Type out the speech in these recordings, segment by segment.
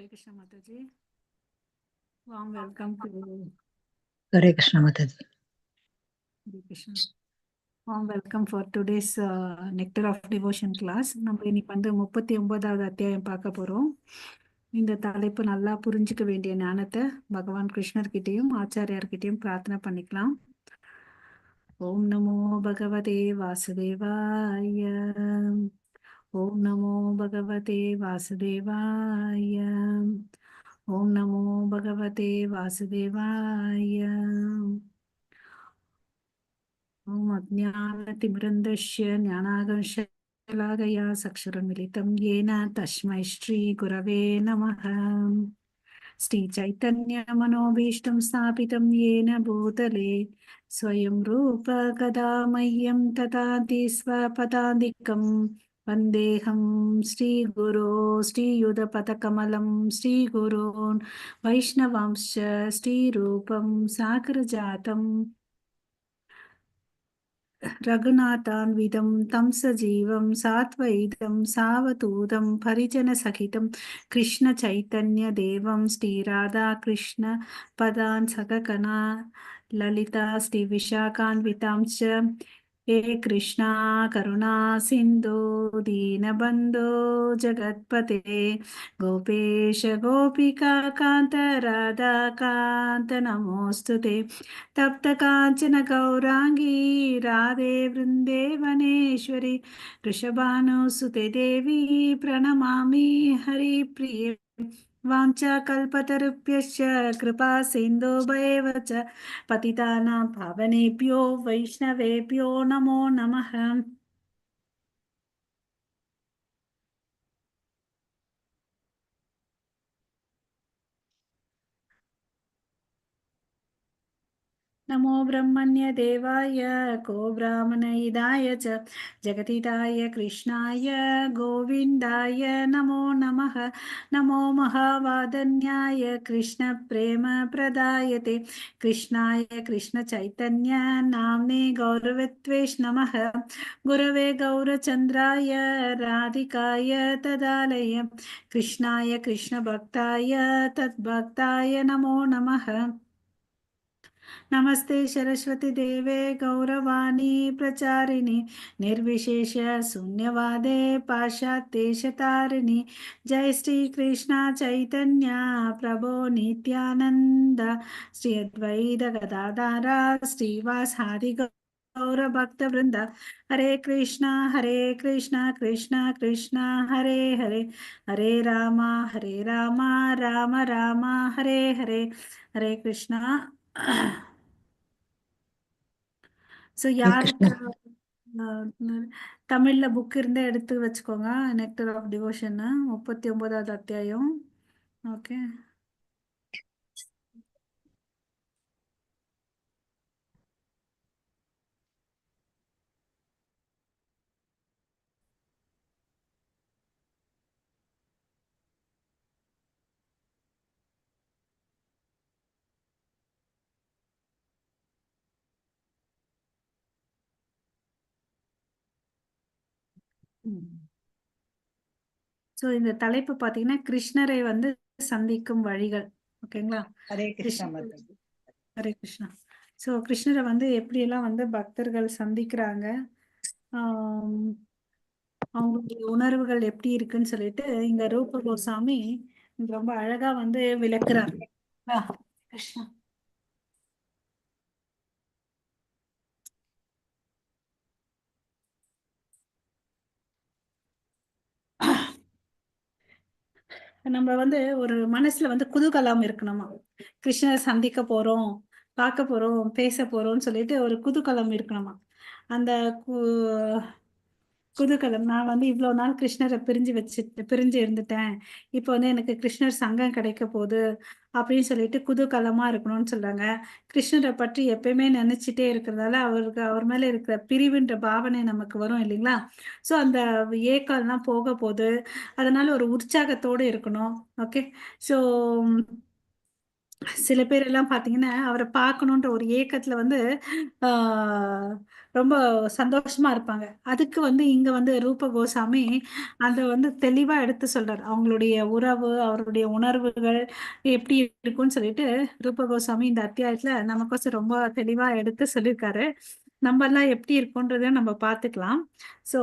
Hare Krishna Mataji. Warm welcome to Hare Krishna Mataji. Hare Krishna. Warm welcome for today's Nectar of Devotion class. நம்ம இன்னைக்கு 39வது அத்தியாயம் பார்க்க போறோம். இந்த தலைப்பு நல்லா புரிஞ்சுக்க வேண்டிய ஞானத்தை பகவான் கிருஷ்ணர்கிட்டயும் ஆச்சாரியார்கிட்டயும் பிரார்த்தனை பண்ணிக்கலாம். ஓம் நமோ பகவதே வாசுதேவாய. ஓம் நமோ பகவதே வாசுதேவாய. ஓம் நமோ பகவதே வாசுதேவாய. ஓம் அஜ்ஞானதிமிரந்தஸ்ய ஞானாகர்ஷலாகயா சக்ஷரமிலிதம் येन தஸ்மை ஸ்ரீ குரவே நமः. ஸ்ரீ சைத்தன்ய மனோபீஷ்டம் ஸ்தாபிதம் येन பூதலே ஸ்வயம் ரூப கதா மह्यं ததாதி ஸ்வபதாதிகம் வந்தேஹம் ஸ்ரீகுரோ ஸ்ரீயுதபதகமலம் ஸ்ரீகுரோன் வைஷ்ணவாம்ஸ்ச ஸ்ரீரூபம் சாகரஜாதம் रघुनाथान्वितं तं सजीवं सात्वैतं सावधूतं परिजनसहितं कृष्णचैतन्यदेवं श्रीराधाकृष्णपदान् सकगणा ललिता श्रीविशाखान्वितांश्च हे कृष्णा करुणा सिन्धो दीनबन्धो जगत्पते गोपेश गोपिका कान्त राधाकान्त नमोऽस्तु ते तप्त कांचन गौरांगी राधे वृंदेवनेश्वरी वृषभानुसुते देवी प्रणमामि हरिप्रिये वाञ्छाकल्पतरुभ्यश्च कृपा सिन्धुभ्येव च पतितानां पावनेभ्यो वैष्णवेभ्यो नमो नमः. नमो ब्रह्मण्य देवाय को ब्राह्मणहिताय च जगतिदाय कृष्णाय गोविन्दाय नमो नमः. नमो महावादन्याय कृष्णप्रेमप्रदायते कृष्णाय कृष्णचैतन्य नाम्ने गौरवत्वेष नमः. गुरवे गौरचन्द्राय राधिकाय तदालय कृष्णाय कृष्णभक्ताय तद्भक्ताय नमो नमः. नमस्ते सरस्वती देवे गौरवाणी प्रचारिणी निर्विशेष शून्यवादे पाश्चात्येशतारिणी जय श्री कृष्ण चैतन्य प्रभो नित्यानंद श्री अद्वैत गदाधर श्रीवासादि गौरभक्त वृंद Hare Krishna Krishna Krishna Hare Hare Hare Rama Rama Rama Hare Hare Hare Krishna. So Hare Krishna. யாருக்கு தமிழ்ல புக் இருந்தா எடுத்து வச்சுக்கோங்க. நெக்டர் ஆஃப் டிவோஷன் 39வது அத்தியாயம். ஓகே. ஸோ இந்த தலைப்பு பார்த்தீங்கன்னா கிருஷ்ணரை சந்திக்கும் வழிகள். ஓகேங்களா? Hare Krishna கிருஷ்ணர் Mataji. ஹரே கிருஷ்ணா. ஸோ கிருஷ்ணரை எப்படியெல்லாம் பக்தர்கள் சந்திக்கிறாங்க, அவங்களுடைய உணர்வுகள் எப்படி இருக்குன்னு சொல்லிட்டு இங்க ரூப கோசாமி ரொம்ப அழகா விளக்குறார். கிருஷ்ணா. நம்ம ஒரு மனசுல குதூகலம் இருக்கணுமா. கிருஷ்ணரை சந்திக்க போறோம், பார்க்க போறோம், பேச போறோம்னு சொல்லிட்டு ஒரு குதூகலம் இருக்கணுமா. அந்த குதூகலம் நான் இவ்வளவு நாள் கிருஷ்ணரை பிரிஞ்சு இருந்துட்டேன், இப்போ எனக்கு கிருஷ்ணர் சங்கம் கிடைக்க போகுது அப்படின்னு சொல்லிட்டு குதூகலமா இருக்கணும்னு சொல்றாங்க. கிருஷ்ணரை பற்றி எப்பயுமே நினைச்சிட்டே இருக்கிறதால அவர் மேல இருக்கிற பிரிவுன்ற பாவனை நமக்கு வரும் இல்லைங்களா. ஸோ அந்த ஏக்கம்லாம் போக போகுது, அதனால ஒரு உற்சாகத்தோடு இருக்கணும். ஓகே. ஸோ சில பேர் எல்லாம் பார்த்தீங்கன்னா, அவர பார்க்கணுன்ற ஒரு ஏக்கத்துல வந்து ஆ ரொம்ப சந்தோஷமா இருப்பாங்க. அதுக்கு வந்து இங்க வந்து ரூப கோசாமி அத வந்து தெளிவா எடுத்து சொல்றாரு. அவங்களுடைய உறவு, அவருடைய உணர்வுகள் எப்படி இருக்கும்னு சொல்லிட்டு ரூப கோசாமி இந்த அத்தியாயத்துல நமக்கோசரம் ரொம்ப தெளிவா எடுத்து சொல்லியிருக்காரு. நம்மலாம் எப்படி இருக்கோன்றத நம்ம பார்த்துக்கலாம். ஸோ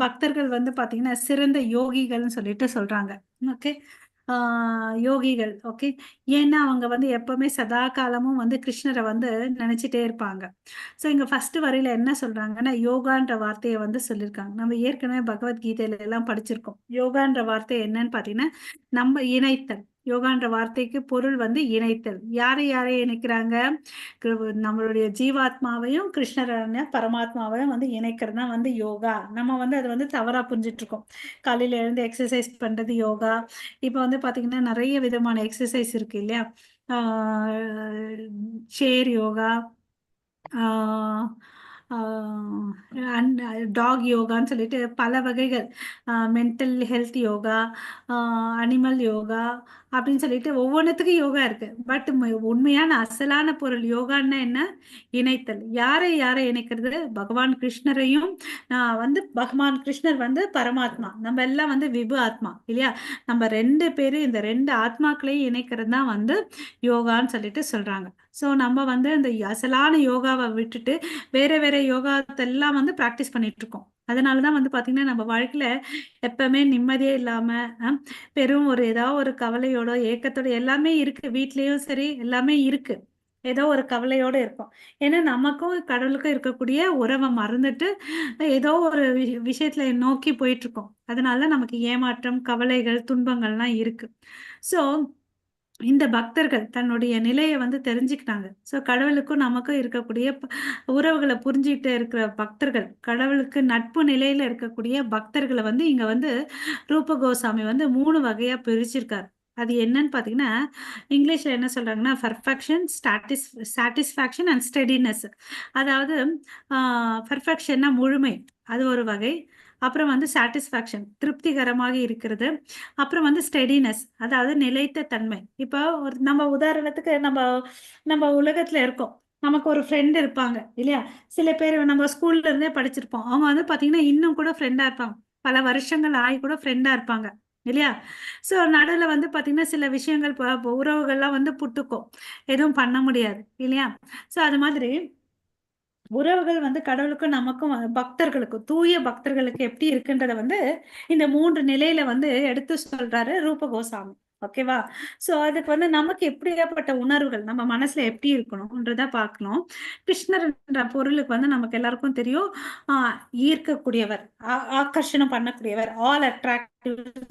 பக்தர்கள் வந்து பார்த்தீங்கன்னா, சிறந்த யோகிகள்னு சொல்லிட்டு சொல்றாங்க. ஓகே. ஆ யோகிகள். ஓகே. ஏன்னா, அவங்க வந்து எப்பவுமே சதா காலமும் வந்து கிருஷ்ணர வந்து நெனச்சுட்டே இருப்பாங்க. ஸோ இங்க ஃபர்ஸ்ட் வரியில என்ன சொல்றாங்கன்னா, யோகான்ற வார்த்தைய வந்து சொல்லியிருக்காங்க. நம்ம ஏற்கனவே பகவத்கீதையில எல்லாம் படிச்சிருக்கோம். யோகான்ற வார்த்தை என்னன்னு பார்த்தீங்கன்னா, நம்ம இணைத்தல். யோகான்ற வார்த்தைக்கு பொருள் வந்து இணைத்தல். யாரை யாரை இணைக்கிறாங்க? நம்மளுடைய ஜீவாத்மாவையும் கிருஷ்ணரான பரமாத்மாவையும் வந்து இணைக்கிறது தான் வந்து யோகா. நம்ம வந்து அத வந்து தவறா புரிஞ்சுட்டு இருக்கோம். காலையில எழுந்து எக்ஸர்சைஸ் பண்றது யோகா. இப்ப வந்து பார்த்தீங்கன்னா, நெறைய விதமான எக்ஸர்சைஸ் இருக்கு இல்லையா? ஆ சேர் யோகா, ஆ ஆ அன் டாக் யோகான்னு சொல்லிட்டு பல வகைகள். மென்டல் ஹெல்த் யோகா, ஆ அனிமல் யோகா அப்படின்னு சொல்லிட்டு ஒவ்வொன்னுத்துக்கும் யோகா இருக்கு. பட் உண்மையான அசலான பொருள் யோகான்னா என்ன? இணைத்தல். யாரை யாரை இணைக்கிறது? பகவான் கிருஷ்ணரையும் வந்து பகவான் கிருஷ்ணர் வந்து பரமாத்மா. நம்ம எல்லாம் வந்து விபு ஆத்மா இல்லையா? நம்ம 2 பேரு இந்த 2 ஆத்மாக்களையும் இணைக்கிறது தான் வந்து யோகான்னு சொல்லிட்டு சொல்றாங்க. ஸோ நம்ம வந்து அந்த அசலான யோகாவ விட்டுட்டு, வேற வேற யோகாத்தெல்லாம் வந்து பிராக்டிஸ் பண்ணிட்டுருக்கோம். அதனால தான் வந்து பார்த்தீங்கன்னா, நம்ம வாழ்க்கையில எப்பவுமே நிம்மதியே இல்லாம, அ வெறும் ஒரு ஏதாவது ஒரு கவலையோட, ஏக்கத்தோட எல்லாமே இருக்கு. வீட்லயும் சரி, எல்லாமே இருக்கு. ஏதோ ஒரு கவலையோட இருக்கோம். ஏன்னா, நமக்கும் கடவுளுக்கும் இருக்கக்கூடிய உறவ மறந்துட்டு, ஏதோ ஒரு விஷயத்துல நோக்கி போயிட்டுருக்கோம். அதனால நமக்கு ஏமாற்றம், கவலைகள், துன்பங்கள்லாம் இருக்கு. ஸோ இந்த பக்தர்கள் தன்னுடைய நிலைய வந்து தெரிஞ்சுக்கிட்டாங்க. ஸோ கடவுளுக்கும் நமக்கும் இருக்கக்கூடிய உறவுகள புரிஞ்சுகிட்டு இருக்கிற பக்தர்கள், கடவுளுக்கு நட்பு நிலையில இருக்கக்கூடிய பக்தர்கள வந்து இங்க வந்து ரூப கோசாமி வந்து 3 வகையா பிரிச்சிருக்காரு. அது என்னன்னு பார்த்தீங்கன்னா, இங்கிலீஷ்ல என்ன சொல்றாங்கன்னா, பெர்ஃபெக்ஷன், சாட்டிஸ்ஃபேக்ஷன் அண்ட் ஸ்டெடினெஸ். அதாவது ஆ பெர்ஃபெக்ஷன்னா முழுமை. அது ஒரு வகை. அப்புறம் வந்து சாட்டிஸ்ஃபேக்ஷன் திருப்திகரமாக இருக்கிறது. அப்புறம் வந்து ஸ்டெடினெஸ் அதாவது நிலைத்த தன்மை. இப்போ ஒரு நம்ம உதாரணத்துக்கு நம்ம நம்ம உலகத்துல இருக்கோம். நமக்கு ஒரு ஃப்ரெண்ட் இருப்பாங்க இல்லையா? சில பேர் நம்ம ஸ்கூல்ல இருந்தே படிச்சிருப்போம். அவங்க வந்து பார்த்தீங்கன்னா, இன்னும் கூட ஃப்ரெண்டா இருப்பாங்க. பல வருஷங்கள் ஆகி கூட ஃப்ரெண்டா இருப்பாங்க. இல்லையா? ஸோ நடுவுல வந்து பார்த்தீங்கன்னா, சில விஷயங்கள் உறவுகள்லாம் வந்து புட்டுக்கும். எதுவும் பண்ண முடியாது. இல்லையா? ஸோ அது மாதிரி உறவுகள் வந்து கடவுளுக்கும் நமக்கும் பக்தர்களுக்கும் தூய பக்தர்களுக்கு எப்படி இருக்குன்றத வந்து இந்த 3 நிலையில வந்து எடுத்து சொல்றாரு ரூப கோசாமி. ஓகேவா? சோ அதுக்கு வந்து நமக்கு எப்படியாப்பட்ட உணர்வுகள் நம்ம மனசுல எப்படி இருக்கணும்ன்றத பார்க்கணும். கிருஷ்ணர்ன்ற பொருளுக்கு வந்து நமக்கு எல்லாருக்கும் தெரியும். ஆ ஈர்க்கக்கூடியவர், ஆகர்ஷணம் பண்ணக்கூடியவர், ஆல் அட்ராக்டிவ்ன்னு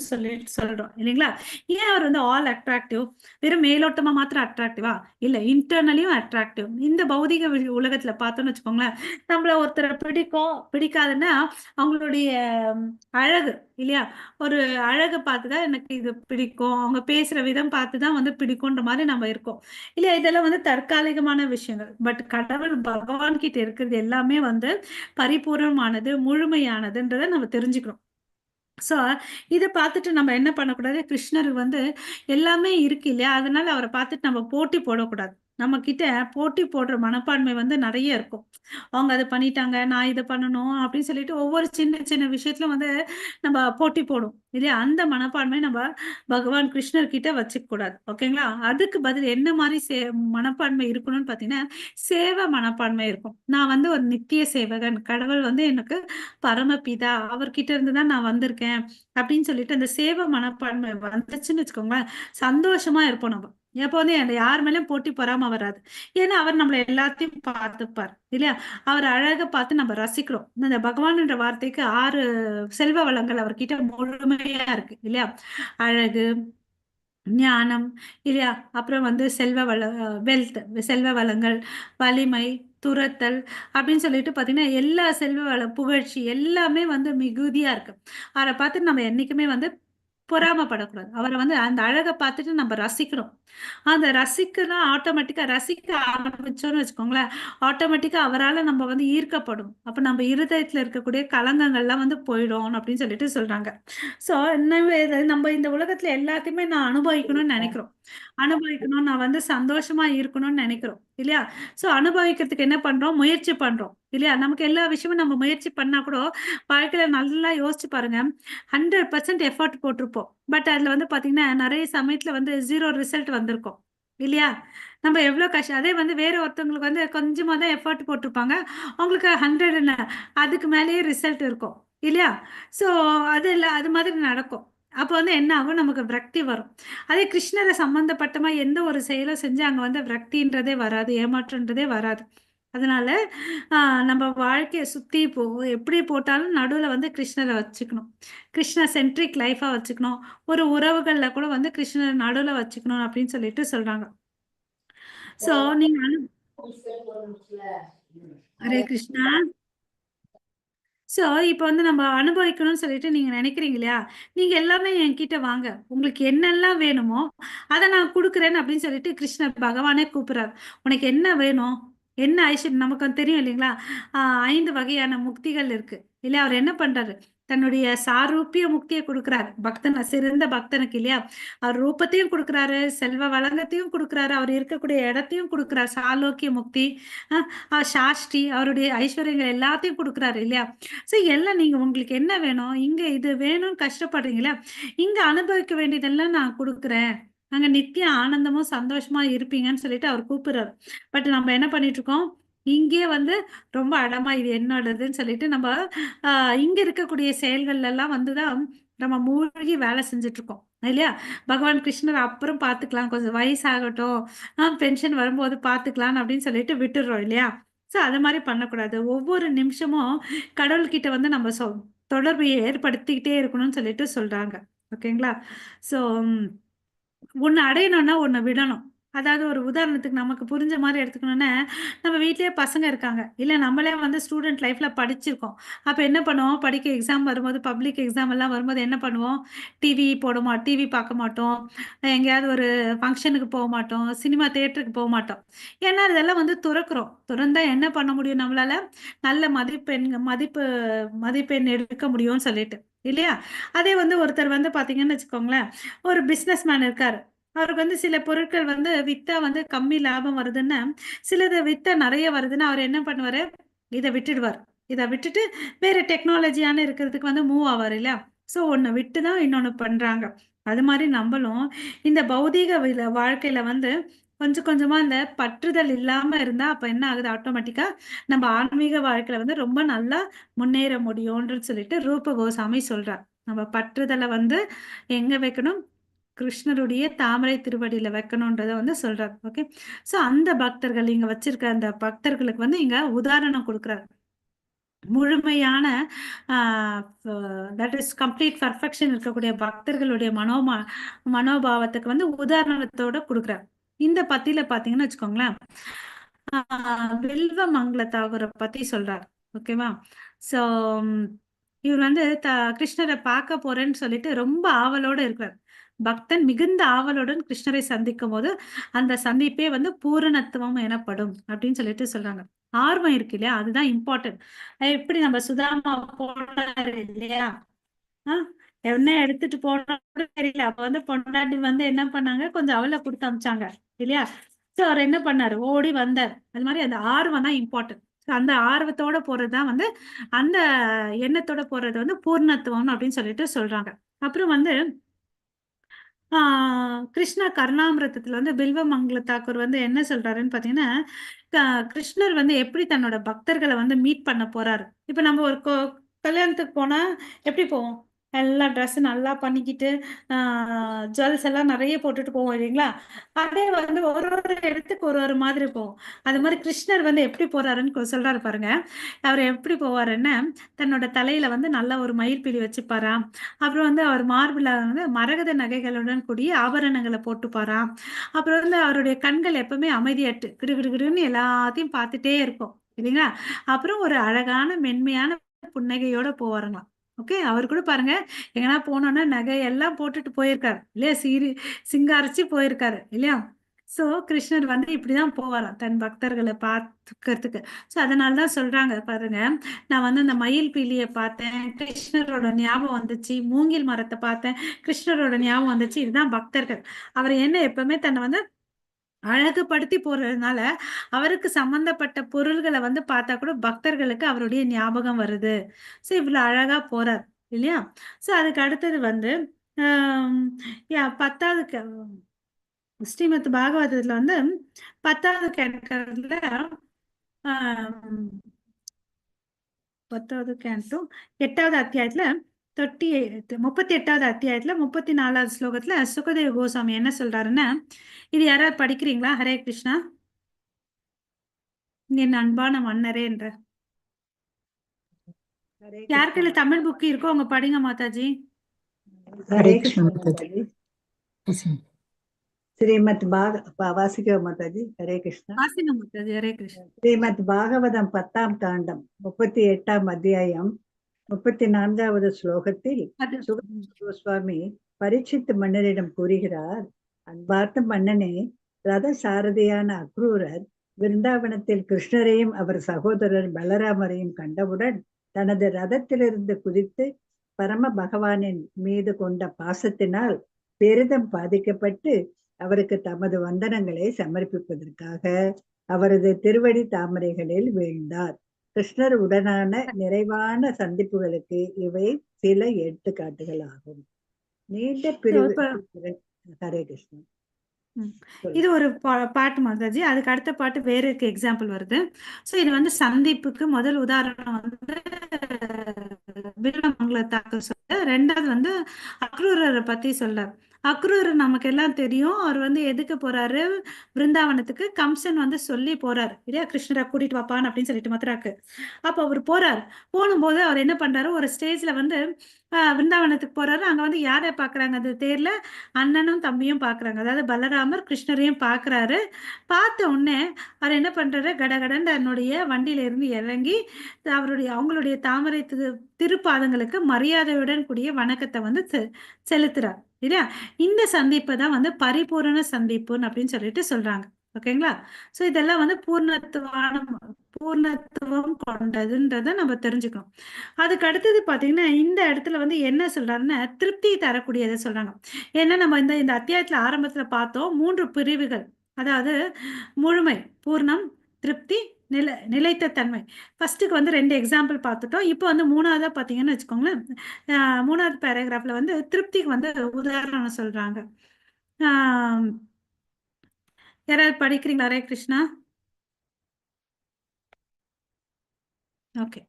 சொல்லிட்டு சொல்றோம் இல்லைங்களா? ஏன் அவர் வந்து ஆல் அட்ராக்டிவ்? வெறும் மேலோட்டமா மாத்திரம் அட்ராக்டிவா? இல்ல இன்டர்னலியும் அட்ராக்டிவ். இந்த பௌதீக உலகத்துல பார்த்தோம்னு வச்சுக்கோங்களேன், நம்மள ஒருத்தர பிடிக்கும், பிடிக்காதுன்னா அவங்களுடைய ம், அழகு இல்லையா? ஒரு அழக பார்த்து தான் எனக்கு இது பிடிக்கும். அவங்க பேசுற விதம் பார்த்து தான் வந்து பிடிக்குன்ற மாரி நம்ம இருக்கோம். இல்லையா? இதெல்லாம் வந்து தற்காலிகமான விஷயங்கள். பட் கடவுள் பகவான் கிட்ட இருக்கிறது எல்லாமே வந்து பரிபூரணமானது, முழுமையானதுன்றத நம்ம தெரிஞ்சுக்கணும். ஸோ, இத பார்த்துட்டு நம்ம என்ன பண்ணக்கூடாது, கிருஷ்ணர் வந்து எல்லாமே இருக்கு இல்லையா? அதனால அவர பார்த்துட்டு நம்ம போட்டி போடக்கூடாது. நம்மகிட்ட போட்டி போடுற மனப்பான்மை வந்து நெறைய இருக்கும். அவங்க அத பண்ணிட்டாங்க, நான் இத பண்ணணும் அப்படின்னு சொல்லிட்டு ஒவ்வொரு சின்ன சின்ன விஷயத்திலும் வந்து நம்ம போட்டி போடுவோம். இல்லையா? அந்த மனப்பான்மை நம்ம பகவான் கிருஷ்ணர் கிட்ட வச்சுக்க கூடாது. ஓகேங்களா? அதுக்கு பதில் என்ன மாரி மனப்பான்மை இருக்கணும்னு பார்த்தீங்கன்னா, சேவ மனப்பான்மை இருக்கும். நான் வந்து ஒரு நித்திய சேவகன். கடவுள் வந்து எனக்கு பரமபிதா. அவர்கிட்ட இருந்து தான் நான் வந்திருக்கேன். அப்படின்னு சொல்லிட்டு அந்த சேவ மனப்பான்மை வந்துச்சுன்னு வச்சுக்கோங்களேன், சந்தோஷமா இருப்போம் நம்ம. எப்போ வந்து யார் மேலயும் போட்டி பொறாம வராது. ஏன்னா, அவர் நம்மள எல்லாத்தையும் பார்த்துப்பார். இல்லையா? அவர் அழக பார்த்து நம்ம ரசிக்கிறோம். இந்த பகவான்ன்ற வார்த்தைக்கு 6 செல்வ வளங்கள் அவர்கிட்ட முழுமையா இருக்கு. இல்லையா? அழகு, ஞானம் இல்லையா? அப்புறம் வந்து செல்வ வள வெல்த் செல்வ வளங்கள், வலிமை, துரத்தல் அப்படின்னு சொல்லிட்டு பார்த்தீங்கன்னா, எல்லா செல்வ வள புகழ்ச்சி எல்லாமே வந்து மிகுதியா இருக்கு. அவர பார்த்து நம்ம என்னைக்குமே வந்து பொறாமைப்படக்கூடாது. அவரை வந்து அந்த அழகை பார்த்துட்டு நம்ம ரசிக்கணும். அந்த ரசிக்கலாம் ஆட்டோமேட்டிக்கா ரசிக்க ஆரம்பிச்சோம்னு வச்சுக்கோங்களேன், ஆட்டோமேட்டிக்கா அவரால நம்ம வந்து ஈர்க்கப்படும். அப்ப நம்ம இருதயத்துல இருக்கக்கூடிய கலங்கங்கள்லாம் வந்து போயிடும் அப்படின்னு சொல்லிட்டு சொல்றாங்க. சோ இன்னமே நம்ம இந்த உலகத்துல எல்லாத்தையுமே நான் அனுபவிக்கணும்னு நினைக்கிறோம். அனுபவிக்கணும், நான் வந்து சந்தோஷமா இருக்கணும்னு நினைக்கிறோம் இல்லையா? சோ அனுபவிக்கிறதுக்கு என்ன பண்றோம்? முயற்சி பண்றோம் இல்லையா? நமக்கு எல்லா விஷயமும் நம்ம முயற்சி பண்ணா கூட வாழ்க்கையில நல்லா யோசிச்சு பாருங்க. 100% எஃபோர்ட் போட்டிருப்போம். பட் அதுல வந்து பாத்தீங்கன்னா நிறைய சமயத்துல வந்து 0 ரிசல்ட் வந்திருக்கும் இல்லையா? நம்ம எவ்வளவு கஷ்டம் அதே வந்து வேற ஒருத்தவங்களுக்கு வந்து கொஞ்சமா தான் எஃபோர்ட் போட்டிருப்பாங்க. அவங்களுக்கு 100 என்ன அதுக்கு மேலேயே ரிசல்ட் இருக்கும் இல்லையா? சோ அது இல்ல அது மாதிரி நடக்கும். அப்ப வந்து என்ன ஆகும்? நமக்கு விரக்தி வரும். அதே கிருஷ்ணர சம்பந்தப்பட்டமா எந்த ஒரு செயலும் செஞ்சு அங்க வந்து விரக்தின்றதே வராது. ஏமாற்றம்ன்றதே வராது. அதனால நம்ம வாழ்க்கைய சுத்தி எப்படி போட்டாலும் நடுவுல வந்து கிருஷ்ணர வச்சுக்கணும். கிருஷ்ண சென்ட்ரிக் லைஃபா வச்சுக்கணும். ஒரு உறவுகள்ல கூட வந்து கிருஷ்ணர நடுவுல வச்சுக்கணும் அப்படின்னு சொல்லிட்டு சொல்றாங்க. சோ நீங்க ஹரே கிருஷ்ணா. சோ, இப்ப வந்து நம்ம அனுபவிக்கணும்னு சொல்லிட்டு நீங்க நினைக்கிறீங்க இல்லையா? நீங்க எல்லாமே என்கிட்ட வாங்க. உங்களுக்கு என்னெல்லாம் வேணுமோ, அத நான் குடுக்குறேன் அப்படின்னு சொல்லிட்டு கிருஷ்ணர் பகவானே கூப்பிடுறார். உனக்கு என்ன வேணும்? என்ன ஐஸ்வர்யம் நமக்கு வந்து தெரியும் இல்லைங்களா? அ 5 வகையான முக்திகள் இருக்கு. இல்லையா? அவர் என்ன பண்றாரு? தன்னுடைய சாரூப்பிய முக்திய குடுக்குறாரு. சிறந்த பக்தனுக்கு இல்லையா? அவர் ரூபத்தையும் குடுக்குறாரு, செல்வ வளங்கத்தையும் குடுக்குறாரு, அவர் இருக்கக்கூடிய இடத்தையும் குடுக்குறார். சாலோக்கிய முக்தி, சாஷ்டி அவருடைய ஐஸ்வர்யங்கள் எல்லாத்தையும் குடுக்குறாரு இல்லையா? எல்லாம் நீங்க உங்களுக்கு என்ன வேணும்? இங்க இது வேணும்னு கஷ்டப்படுறீங்களா? இங்க அனுபவிக்க வேண்டியதெல்லாம் நான் குடுக்குறேன். அங்க நித்திய ஆனந்தமும், சந்தோஷமா இருப்பீங்கன்னு சொல்லிட்டு அவர் கூப்பிடுறாரு. பட் நம்ம என்ன பண்ணிட்டு இருக்கோம்? இங்கேயே வந்து ரொம்ப அடமா இது என்னோடதுன்னு சொல்லிட்டு நம்ம அ இங்க இருக்கக்கூடிய செயல்கள்ல எல்லாம் வந்து தான் நம்ம மூழ்கி வேலை செஞ்சுட்டு இருக்கோம். இல்லையா? பகவான் கிருஷ்ணர் அப்புறம் பார்த்துக்கலாம். கொஞ்சம் வயசாகட்டும். பென்ஷன் வரும்போது பார்த்துக்கலான்னு அப்படின்னு சொல்லிட்டு விட்டுர்றோம் இல்லையா? அது மாரி பண்ணக்கூடாது. ஒவ்வொரு நிமிஷமும் கடவுள்கிட்ட வந்து நம்ம தொடர்பு ஏற்படுத்திக்கிட்டே இருக்கணும்னு சொல்லிட்டு சொல்றாங்க. ஓகேங்களா? ஸோ ஒண்ணு அடையணும்னா ஒண்ண விடணும். அதாவது ஒரு உதாரணத்துக்கு நமக்கு புரிஞ்ச மாரி எடுத்துக்கணும்னா, நம்ம வீட்லயே பசங்க இருக்காங்க. இல்ல நம்மளே வந்து ஸ்டூடண்ட் லைஃப்ல படிச்சிருக்கோம். அப்ப என்ன பண்ணுவோம்? படிக்க எக்ஸாம் வரும்போது, பப்ளிக் எக்ஸாம் எல்லாம் வரும்போது என்ன பண்ணுவோம்? டிவி பார்க்க மாட்டோம். எங்கேயாவது ஒரு ஃபங்ஷனுக்கு மாட்டோம். சினிமா தியேட்டருக்கு மாட்டோம். ஏன்னா இதெல்லாம் வந்து துறக்குறோம். துறந்தா என்ன பண்ண முடியும் நம்மளால? நல்ல மதிப்பெண் எடுக்க முடியும்னு சொல்லிட்டு. இல்லையா? அதே வந்து ஒருத்தர் வந்து பார்த்தீங்கன்னு வச்சுக்கோங்களேன், ஒரு பிசினஸ் மேன் இருக்காரு. அவருக்கு வந்து சில பொருட்கள் வந்து வித்தா வந்து கம்மி லாபம் வருதுன்னா, சிலது வித்தா நெறைய வருதுன்னா, அவர் என்ன பண்ணுவாரு? இத விட்டுடுவார். இத விட்டுட்டு வேற டெக்னாலஜியான இருக்கிறதுக்கு வந்து மூவ் ஆவாரு இல்லையா? ஒண்ண விட்டு தான் இன்னொன்னு பண்றாங்க. அது மாரி நம்பளும் இந்த பௌதீக வாழ்க்கையில வந்து கொஞ்சம் கொஞ்சமா இந்த பற்றுதல் இல்லாம இருந்தா, அப்ப என்ன ஆகுது ஆட்டோமேட்டிக்கா நம்ம ஆன்மீக வாழ்க்கையில வந்து ரொம்ப நல்லா முன்னேற முடியும்ன்னு சொல்லிட்டு ரூப கோசாமி சொல்றார். நம்ம பற்றுதல வந்து எங்க வைக்கணும்? கிருஷ்ணருடைய தாமரை திருவடியில வைக்கணும்ன்றத வந்து சொல்றார். ஓகே. அந்த பக்தர்கள் இங்க வச்சிருக்க அந்த பக்தர்களுக்கு வந்து இங்க உதாரணம் குடுக்குறார். முழுமையான ஆ ஃப தட் இஸ் கம்ப்ளீட் பெர்ஃபெக்ஷன் இருக்கக்கூடிய பக்தர்களுடைய மனோபாவத்துக்கு வந்து உதாரணத்தோட குடுக்குறார். இந்த பத்தியில பார்த்தீங்கன்னு வச்சுக்கோங்களேன், ஆ வில்வ மங்கள தாகூர பத்தி சொல்றார். ஓகேவா? ஸோ இவர் வந்து கிருஷ்ணர பார்க்க போறேன்னு சொல்லிட்டு ரொம்ப ஆவலோட இருக்கிறார். பக்தன் மிகுந்த ஆவலுடன் கிருஷ்ணரை சந்திக்கும்போது, அந்த சந்திப்பே வந்து பூரணத்துவம் எனப்படும் அப்படின்னு சொல்லிட்டு சொல்றாங்க. ஆர்வம் இருக்கு இல்லையா? அதுதான் இம்பார்ட்டன்ட். எப்படி நம்ம சுதாமா போனாரு இல்லையா? ஆ என்ன எடுத்துட்டு போனோம்னு கூட தெரியல. அப்ப வந்து பொண்டாட்டி வந்து என்ன பண்ணாங்க? கொஞ்சம் அவல குடுத்து அனுப்பிச்சாங்க. இல்லையா? அவர் என்ன பண்ணாரு? ஓடி வந்தார். அது மாரி அந்த ஆர்வம் தான் இம்பார்ட்டன்ட். அந்த ஆர்வத்தோட போறது தான் வந்து அந்த எண்ணத்தோட போறது வந்து பூர்ணத்துவம் அப்படின்னு சொல்லிட்டு சொல்றாங்க. அப்புறம் வந்து ஆ கிருஷ்ணா கருணாமிர்தத்துல வந்து பில்வமங்கல தாக்கூர் வந்து என்ன சொல்றாருன்னு பார்த்தீங்கன்னா, க கிருஷ்ணர் வந்து எப்படி தன்னோட பக்தர்கள வந்து மீட் பண்ண போறாரு. இப்ப நம்ம ஒரு கல்யாணத்துக்கு போனா எப்படி போவோம்? எல்லா ட்ரெஸ் நல்லா பண்ணிக்கிட்டு, ஆ ஜுவல்ஸ் எல்லாம் நெறைய போட்டுட்டு போவோம் இல்லைங்களா? அதே வந்து ஒரு ஒரு இடத்துக்கு ஒரு ஒரு மாதிரி போவோம். அது மாரி கிருஷ்ணர் வந்து எப்படி போறாருன்னு சொல்றாரு பாருங்க. அவரு எப்படி போவாருன்னா, தன்னோட தலையில வந்து நல்ல ஒரு மயில்பீலி வச்சுப்பாராம். அப்புறம் வந்து அவர் மார்புல வந்து மரகத நகைகளுடன் கூடிய ஆபரணங்கள போட்டுப்பாராம். அப்புறம் வந்து அவருடைய கண்கள் எப்பவுமே அமைதியற்று கிடுகிடுகிடுன்னு எல்லாத்தையும் பார்த்துட்டே இருக்கும். இல்லைங்களா? அப்புறம் ஒரு அழகான மென்மையான புன்னகையோட போவாருங்களாம். ஓகே. அவர் கூட பாருங்க, எங்கனா போனோம்னா நகை எல்லாம் போட்டுட்டு போயிருக்காரு. இல்லையா? சிங்காரிச்சு போயிருக்காரு. இல்லையா? ஸோ கிருஷ்ணர் வந்து இப்படிதான் போவாராம், தன் பக்தர்களை பார்த்துக்கிறதுக்கு. ஸோ அதனால தான் சொல்றாங்க பாருங்க, நான் வந்து அந்த மயில் பீலியை பார்த்தேன், கிருஷ்ணரோட ஞாபகம் வந்துச்சு. மூங்கில் மரத்தை பார்த்தேன், கிருஷ்ணரோட ஞாபகம் வந்துச்சு. இதுதான் பக்தர்கள். அவர் என்ன எப்பவுமே தன்னை வந்து அழகுபடுத்தி போறதுனால அவருக்கு சம்பந்தப்பட்ட பொருள்களை வந்து பார்த்தா கூட பக்தர்களுக்கு அவருடைய ஞாபகம் வருது. ஸோ இவ்வளவு அழகா போறார். இல்லையா? ஸோ அதுக்கு அடுத்தது வந்து ஆம், பத்தாவது ஸ்ரீமத் பாகவதத்துல வந்து 10வது கேட்டகரியில 10வது கேண்டும் 8வது அத்தியாயத்துல 38வது அத்தியாயத்துல 34வது ஸ்லோகத்துல சுகதேவ கோசாமி என்ன சொல்றாருன்னா, இது யாராவது படிக்கிறீங்களா? ஹரே கிருஷ்ணா. என் அன்பான மன்னரே என்ற हरे யாருக்குள்ள कृष्ण தமிழ் புக் இருக்கோ அவங்க படிங்க மாதாஜி. हरे हरे कृष्ण कृष्ण माता माताजी जी। श्रीमद् भाग वासिका माताजी हरे कृष्ण வாசிங்க மாதாஜி. ஹரே கிருஷ்ணா. श्रीमद् भागवतம் 10ஆம் காண்டம் 38ஆம் அத்தியாயம் 34வது ஸ்லோகத்தில் அது சுகதேவ கோஸ்வாமி பரீட்சித் மன்னரிடம் கூறுகிறார், அன்பார்ந்த மன்னனே, ரத சாரதியான அக்ரூரர் விருந்தாவனத்தில் கிருஷ்ணரையும் அவர் சகோதரர் பலராமரையும் கண்டவுடன் தனது ரதத்திலிருந்து குதித்து பரம பகவானின் மீது கொண்ட பாசத்தினால் பெரிதும் பாதிக்கப்பட்டு அவருக்கு தமது வந்தனங்களை சமர்ப்பிப்பதற்காக அவரது திருவடி தாமரைகளில் வீழ்ந்தார். கிருஷ்ணர் உடனான நிறைவான சந்திப்புகளுக்கு இவை சில எடுத்துக்காட்டுகள் ஆகும். நீண்ட பிரிவு. ஹரே கிருஷ்ணன். இது ஒரு பாட்டு மாதாஜி. அதுக்கு அடுத்த பாட்டு வேற இருக்கு, எக்ஸாம்பிள் வருது. ஸோ இது வந்து சந்திப்புக்கு முதல் உதாரணம் வந்து பில்வமங்கலத்தாக்கு சொல்ல, ரெண்டாவது வந்து அக்ரூரரை பத்தி சொல்றார். அக்ரூரர் நமக்கு எல்லாம் தெரியும். அவர் வந்து எதுக்கு போறாரு? பிருந்தாவனத்துக்கு கம்சன் வந்து சொல்லி போறாரு இல்லையா, கிருஷ்ணரை கூட்டிட்டு வாப்பான்னு அப்படின்னு சொல்லிட்டு மதுராக்கு. அப்போ அவர் போறார். போகும்போது அவர் என்ன பண்றாரு, ஒரு ஸ்டேஜ்ல வந்து பிருந்தாவனத்துக்கு போறாரு. அங்க வந்து யாரை பாக்குறாங்க? அந்த தேர்ல அண்ணனும் தம்பியும் பாக்குறாங்க. அதாவது பலராமர் கிருஷ்ணரையும் பாக்குறாரு. பார்த்த உடனே அவர் என்ன பண்றாரு, கடகடன் தன்னுடைய வண்டியில இருந்து இறங்கி அவங்களுடைய தாமரை திருப்பாதங்களுக்கு மரியாதையுடன் கூடிய வணக்கத்தை வந்து செலுத்துறார். இல்லையா? இந்த சந்திப்பை தான் வந்து பரிபூரண சந்திப்புன்னு அப்படின்னு சொல்லிட்டு சொல்றாங்க. ஓகேங்களா? ஸோ இதெல்லாம் வந்து பூர்ணத்துவம் கொண்டதுன்றதை நம்ம தெரிஞ்சுக்கணும். அதுக்கு அடுத்தது பாத்தீங்கன்னா, இந்த இடத்துல வந்து என்ன சொல்றாருன்னா, திருப்தி தரக்கூடியதை சொல்றாங்க. ஏன்னா நம்ம இந்த அத்தியாயத்துல ஆரம்பத்துல பார்த்தோம் 3 பிரிவுகள். அதாவது முழுமை, பூர்ணம், திருப்தி, நிலைத்த தன்மை. ஃபர்ஸ்ட்டுக்கு வந்து 2 எக்ஸாம்பிள் பார்த்துட்டோம். இப்போ வந்து 3வதா பார்த்தீங்கன்னு வச்சுக்கோங்களேன், 3வது பேராகிராஃப்ல வந்து திருப்திக்கு வந்து உதாரணம் சொல்றாங்க. யாராவது படிக்கிறீங்களா? ஹரே கிருஷ்ணா. ஓகே.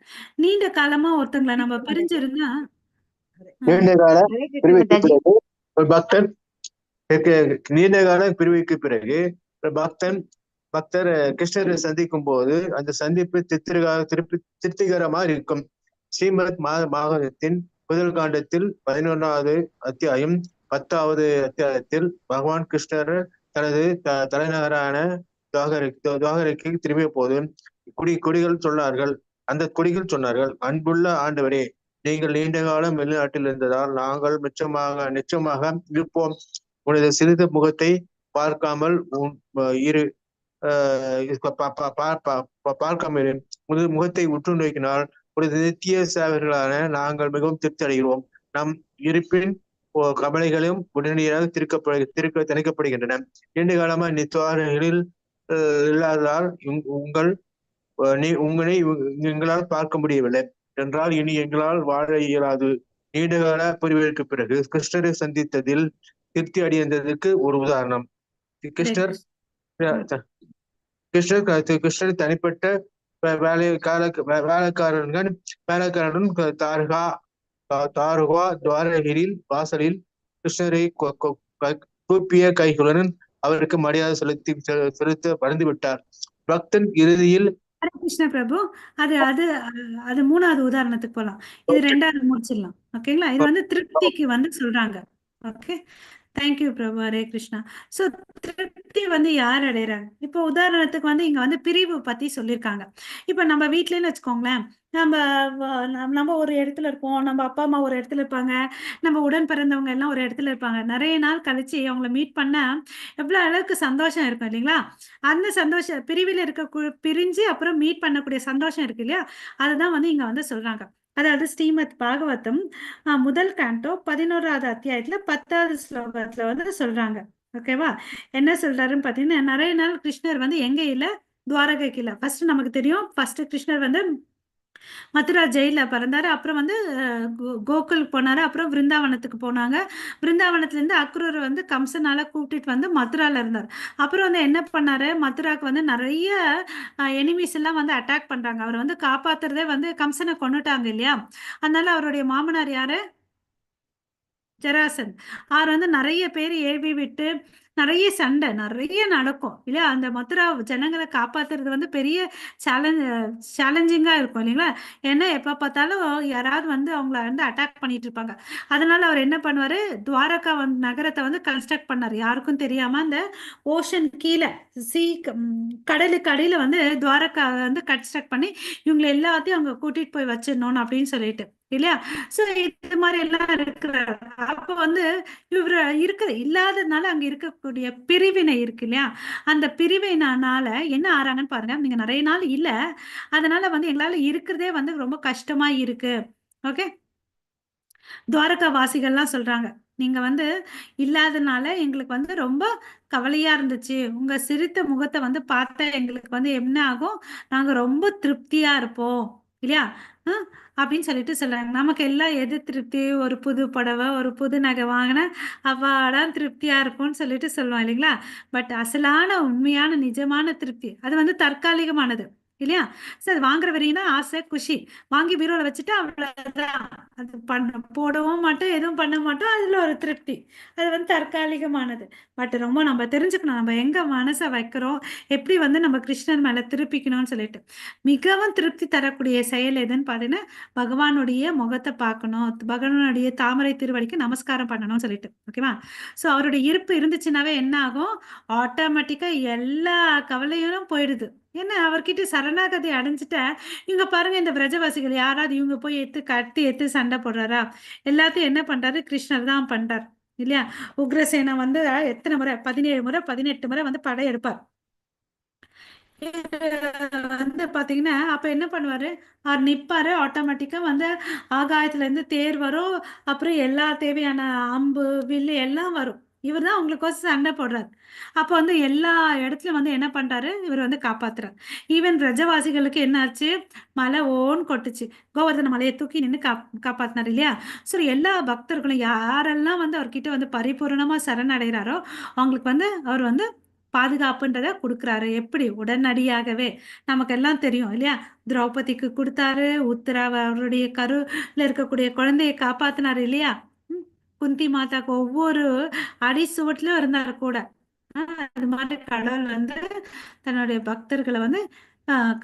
நீண்ட காலமா ஒருத்தங்களை நம்ம பிரிஞ்சிருந்தா நீண்ட கால ஹரே கிருஷ்ண பிரிவுக்கு மாதாஜி. பிறகு ஒரு பக்தர் நீண்ட கால பிரிவுக்கு பிறகு ஒரு பக்தர் கிருஷ்ணரை சந்திக்கும் போது அந்த சந்திப்பு திருப்திகரமா இருக்கும். ஸ்ரீமத் பாகவதத்தின் முதல் காண்டத்தில் 11வது அத்தியாயம் 10வது அத்தியாயத்தில் பகவான் கிருஷ்ணர் தனது தலைநகரான துவாகரைக்கு திரும்பிய போது குடிகள் சொன்னார்கள். அந்த குடிகள் சொன்னார்கள், அன்புள்ள ஆண்டவரே, நீங்கள் நீண்ட காலம் வெளிநாட்டில் இருந்ததால் நாங்கள் நிச்சயமாக இருப்போம். உனது சிறிது முகத்தை பார்க்காமல் பார்க்காமல் முகத்தை உற்று நோக்கினால் உனது நித்திய சேவர்களான நாங்கள் மிகவும் திருப்தி அடைகிறோம். நம் இருப்பின் கவலைகளும் உடனடியாக திணிக்கப்படுகின்றன. நீண்ட காலமா நித்துவாரிகளில் இல்லாததால் உங்களை எங்களால் பார்க்க முடியவில்லை என்றால் இனி எங்களால் வாழ இயலாது. நீண்டகால பிரிவுக்கு பிறகு கிருஷ்ணரை சந்தித்ததில் திருப்தி அடைந்ததற்கு ஒரு உதாரணம். கிருஷ்ணர் தனிப்பட்ட வேலைக்காரனுடன் துவாரகிரில் வாசலில் கிருஷ்ணரை கூப்பிய கைகளுடன் அவருக்கு மரியாதை செலுத்த மறந்து விட்டார். பக்தன் இறுதியில் ஹரே கிருஷ்ண பிரபு. அது அது அது 3வது உதாரணத்துக்கு போலாம். இது 2வது முடிச்சிடலாம். ஓகேங்களா? இது வந்து திருப்திக்கு வந்து சொல்றாங்க. ஓகே. தேங்க்யூ பிரபு. ஹரே கிருஷ்ணா. ஸோ திருப்தி வந்து யார் அடைகிறாங்க? இப்போ உதாரணத்துக்கு வந்து இங்க வந்து பிரிவு பத்தி சொல்லியிருக்காங்க. இப்போ நம்ம வீட்லன்னு வச்சுக்கோங்களேன், நம்ம நம்ம ஒரு இடத்துல இருப்போம், நம்ம அப்பா அம்மா ஒரு இடத்துல இருப்பாங்க, நம்ம உடன் பிறந்தவங்க எல்லாம் ஒரு இடத்துல இருப்பாங்க. நிறைய நாள் கழிச்சு அவங்கள மீட் பண்ணா எவ்வளவு அளவுக்கு சந்தோஷம் இருக்கும் இல்லைங்களா? அந்த சந்தோஷம் பிரிவில் இருக்க பிரிஞ்சு அப்புறம் மீட் பண்ணக்கூடிய சந்தோஷம் இருக்கு இல்லையா? அதுதான் வந்து இங்க வந்து சொல்றாங்க. அதாவது ஸ்ரீமத் பாகவதம் முதல் கேண்டோ 11வது அத்தியாயத்துல 10வது ஸ்லோகத்துல வந்து சொல்றாங்க. ஓகேவா? என்ன சொல்றாருன்னு பாத்தீங்கன்னா, நிறைய நாள் கிருஷ்ணர் வந்து எங்க இல்ல, துவாரகைக்கு இல்ல. ஃபர்ஸ்ட் நமக்கு தெரியும், ஃபர்ஸ்ட் கிருஷ்ணர் வந்து மதுரா ஜெயில பிறந்தாரு. அப்புறம் வந்து கோகுல் போனாரு. அப்புறம் விருந்தாவனத்துக்கு போனாங்க. விருந்தாவனத்துல இருந்து அக்ரூர் வந்து கம்சனால கூப்பிட்டுட்டு வந்து மதுரால இருந்தார். அப்புறம் வந்து என்ன பண்ணாரு, மதுராக்கு வந்து நிறைய எனிமீஸ் எல்லாம் வந்து அட்டாக் பண்றாங்க. அவர் வந்து காப்பாத்துறதே வந்து கம்சனை கொன்னுட்டாங்க இல்லையா? அதனால அவருடைய மாமனார் யாரு, ஜராசன். அவர் வந்து நிறைய பேர் ஏவி விட்டு நிறைய சண்டை நிறைய நடக்கும் இல்லையா? அந்த மதுரா ஜனங்களை காப்பாத்துறது வந்து பெரிய சேலஞ்சிங்கா இருக்கும் இல்லைங்களா? ஏன்னா எப்ப பார்த்தாலும் யாராவது வந்து அவங்கள வந்து அட்டாக் பண்ணிட்டு இருப்பாங்க. அதனால அவர் என்ன பண்ணுவாரு, துவாரகா வந்து நகரத்தை வந்து கன்ஸ்ட்ரக்ட் பண்ணாரு. யாருக்கும் தெரியாம அந்த ஓஷன் கீழே சீ கடலுக்கு அடியில வந்து துவாரகா வந்து கன்ஸ்ட்ரக்ட் பண்ணி இவங்களை எல்லாத்தையும் அவங்க கூட்டிட்டு போய் வச்சிடணும் அப்படின்னு சொல்லிட்டு இல்லையா? சோ இது மாதிரி எல்லாம் இருக்கிறார். அப்ப வந்து இவர் இல்லாததுனால அங்க இருக்கக்கூடிய பிரிவினை இருக்கு இல்லையா? அந்த பிரிவினால என்ன ஆறாங்கன்னு பாருங்க. நீங்க நிறைய நாள் இல்ல, அதனால வந்து எங்களால இருக்கிறதே வந்து ரொம்ப கஷ்டமா இருக்கு. ஓகே, துவாரகா வாசிகள்லாம் சொல்றாங்க, நீங்க வந்து இல்லாதனால எங்களுக்கு வந்து ரொம்ப கவலையா இருந்துச்சு. உங்க சிரித்த முகத்தை வந்து பார்த்தா எங்களுக்கு வந்து என்ன ஆகும், நாங்க ரொம்ப திருப்தியா இருப்போம் இல்லையா? அப்படின்னு சொல்லிட்டு சொல்றாங்க. நமக்கு எல்லாம் எது திருப்தி, ஒரு புது புடவை ஒரு புது நகை வாங்கினா அவ்வாடான் திருப்தியா இருக்கும்னு சொல்லிட்டு சொல்லுவோம் இல்லைங்களா? பட் அசலான உண்மையான நிஜமான திருப்தி அது வந்து தற்காலிகமானது இல்லையா? சரி, வாங்குற வரையும் தான் ஆசை குஷி. வாங்கி பீரோல வச்சுட்டு அவ்வளவுதான். அது போடவும் மாட்டோம், எதுவும் பண்ண மாட்டோம். அதுல ஒரு திருப்தி அது வந்து தற்காலிகமானது. பட் ரொம்ப நம்ம தெரிஞ்சுக்கணும், நம்ம எங்க மனசை வைக்கிறோம், எப்படி வந்து நம்ம கிருஷ்ணர் மேல திருப்பிக்கணும்னு சொல்லிட்டு. மிகவும் திருப்தி தரக்கூடிய செயல் எதுன்னு பாத்தீங்கன்னா, பகவானுடைய முகத்தை பார்க்கணும், பகவானுடைய தாமரை திருவடிக்கு நமஸ்காரம் பண்ணணும்னு சொல்லிட்டு. ஓகேவா? சோ அவருடைய இருப்பு இருந்துச்சுன்னாவே என்ன ஆகும், ஆட்டோமேட்டிக்கா எல்லா கவலையும் போயிடுது. ஏன்னா அவர்கிட்ட சரணாகதி அடைஞ்சிட்ட. இவங்க பாருங்க, இந்த பிரஜவாசிகள் யாராவது இவங்க போய் எத்து சண்டை போடுறாரா? எல்லாத்தையும் என்ன பண்றாரு, கிருஷ்ணர் தான் பண்றார் இல்லையா? உக்ரசேனா வந்து எத்தனை முறை, 17 முறை 18 முறை வந்து படையெடுப்பார். வந்து பாத்தீங்கன்னா அப்ப என்ன பண்ணுவாரு, அவர் நிப்பாரு, ஆட்டோமேட்டிக்கா வந்து ஆகாயத்துல இருந்து தேர் வரும். அப்புறம் எல்லா தேவையான அம்பு வில்லு எல்லாம் வரும். இவர் தான் உங்களுக்கோசம் சண்டை போடுறாரு. அப்ப வந்து எல்லா இடத்துலயும் வந்து என்ன பண்றாரு, இவர் வந்து காப்பாத்துறாரு. ஈவன் பிரஜவாசிகளுக்கு என்ன ஆச்சு, மலை ஓன்னு கொட்டுச்சு. கோவர்தன மலையை தூக்கி நின்று காப்பாத்தினாரு இல்லையா? சரி, எல்லா பக்தர்களும் யாரெல்லாம் வந்து அவர்கிட்ட வந்து பரிபூர்ணமா சரணடைகிறாரோ அவங்களுக்கு வந்து அவர் வந்து பாதுகாப்புன்றத கொடுக்குறாரு. எப்படி? உடனடியாகவே. நமக்கெல்லாம் தெரியும் இல்லையா? திரௌபதிக்கு கொடுத்தாரு, உத்தராவ அவருடைய கருல இருக்கக்கூடிய குழந்தையை காப்பாத்தினாரு இல்லையா? குந்தி மாதாக்கு ஒவ்வொரு அடி சுவட்டிலும் இருந்தாரு கூட. அது மாதிரி கடவுள் வந்து தன்னுடைய பக்தர்களை வந்து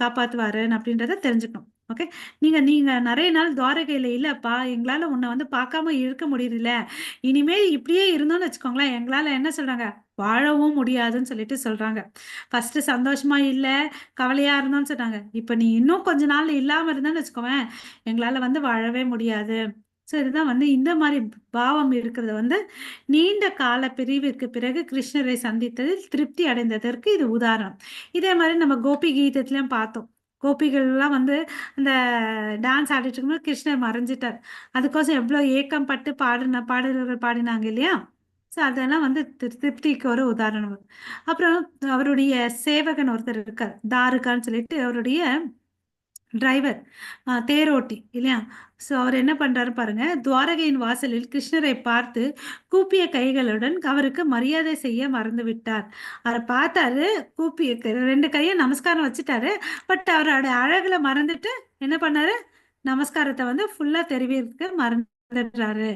காப்பாத்துவாரு அப்படின்றத தெரிஞ்சுக்கணும். ஓகே, நீங்க நீங்க நிறைய நாள் துவாரகையில இல்லப்பா, எங்களால உன்னை வந்து பார்க்காம இருக்க முடியுதுல்ல, இனிமே இப்படியே இருந்தோம்னு வச்சுக்கோங்களேன், எங்களால என்ன சொல்றாங்க, வாழவும் முடியாதுன்னு சொல்லிட்டு சொல்றாங்க. ஃபர்ஸ்ட் சந்தோஷமா இல்ல, கவலையா இருந்தோம்னு சொன்னாங்க. இப்ப நீ இன்னும் கொஞ்ச நாள் இல்லாம இருந்தேன்னு வச்சுக்கோவேன், எங்களால வந்து வாழவே முடியாது. ஸோ இதுதான் வந்து இந்த மாதிரி பாவம் இருக்கிறது வந்து நீண்ட கால பிரிவிற்கு பிறகு கிருஷ்ணரை சந்தித்ததில் திருப்தி அடைந்ததற்கு இது உதாரணம். இதே மாதிரி நம்ம கோபி கீதத்திலயும் பார்த்தோம். கோபிகள் எல்லாம் வந்து அந்த டான்ஸ் ஆடிட்டு இருக்கும்போது கிருஷ்ணர் மறைஞ்சிட்டார். அதுக்கோசம் எவ்வளவு ஏக்கம் பட்டு பாடல்கள் பாடினாங்க இல்லையா? ஸோ அதெல்லாம் வந்து திருப்திக்கு ஒரு உதாரணம். அப்புறம் அவருடைய சேவகன் ஒருத்தர் இருக்கார், தாருகான்னு சொல்லிட்டு, அவருடைய டிரைவர், தேரோட்டி இல்லையா? ஸோ அவர் என்ன பண்றாரு பாருங்க, துவாரகையின் வாசலில் கிருஷ்ணரை பார்த்து கூப்பிய கைகளுடன் அவருக்கு மரியாதை செய்ய மறந்து விட்டார். அவரை பார்த்தாரு, கூப்பிய 2 கையை நமஸ்காரம் வச்சுட்டாரு. பட் அவரோட அழகுல மறந்துட்டு என்ன பண்ணாரு, நமஸ்காரத்தை வந்து ஃபுல்லா தெரிவிக்க மறந்துடுறாரு.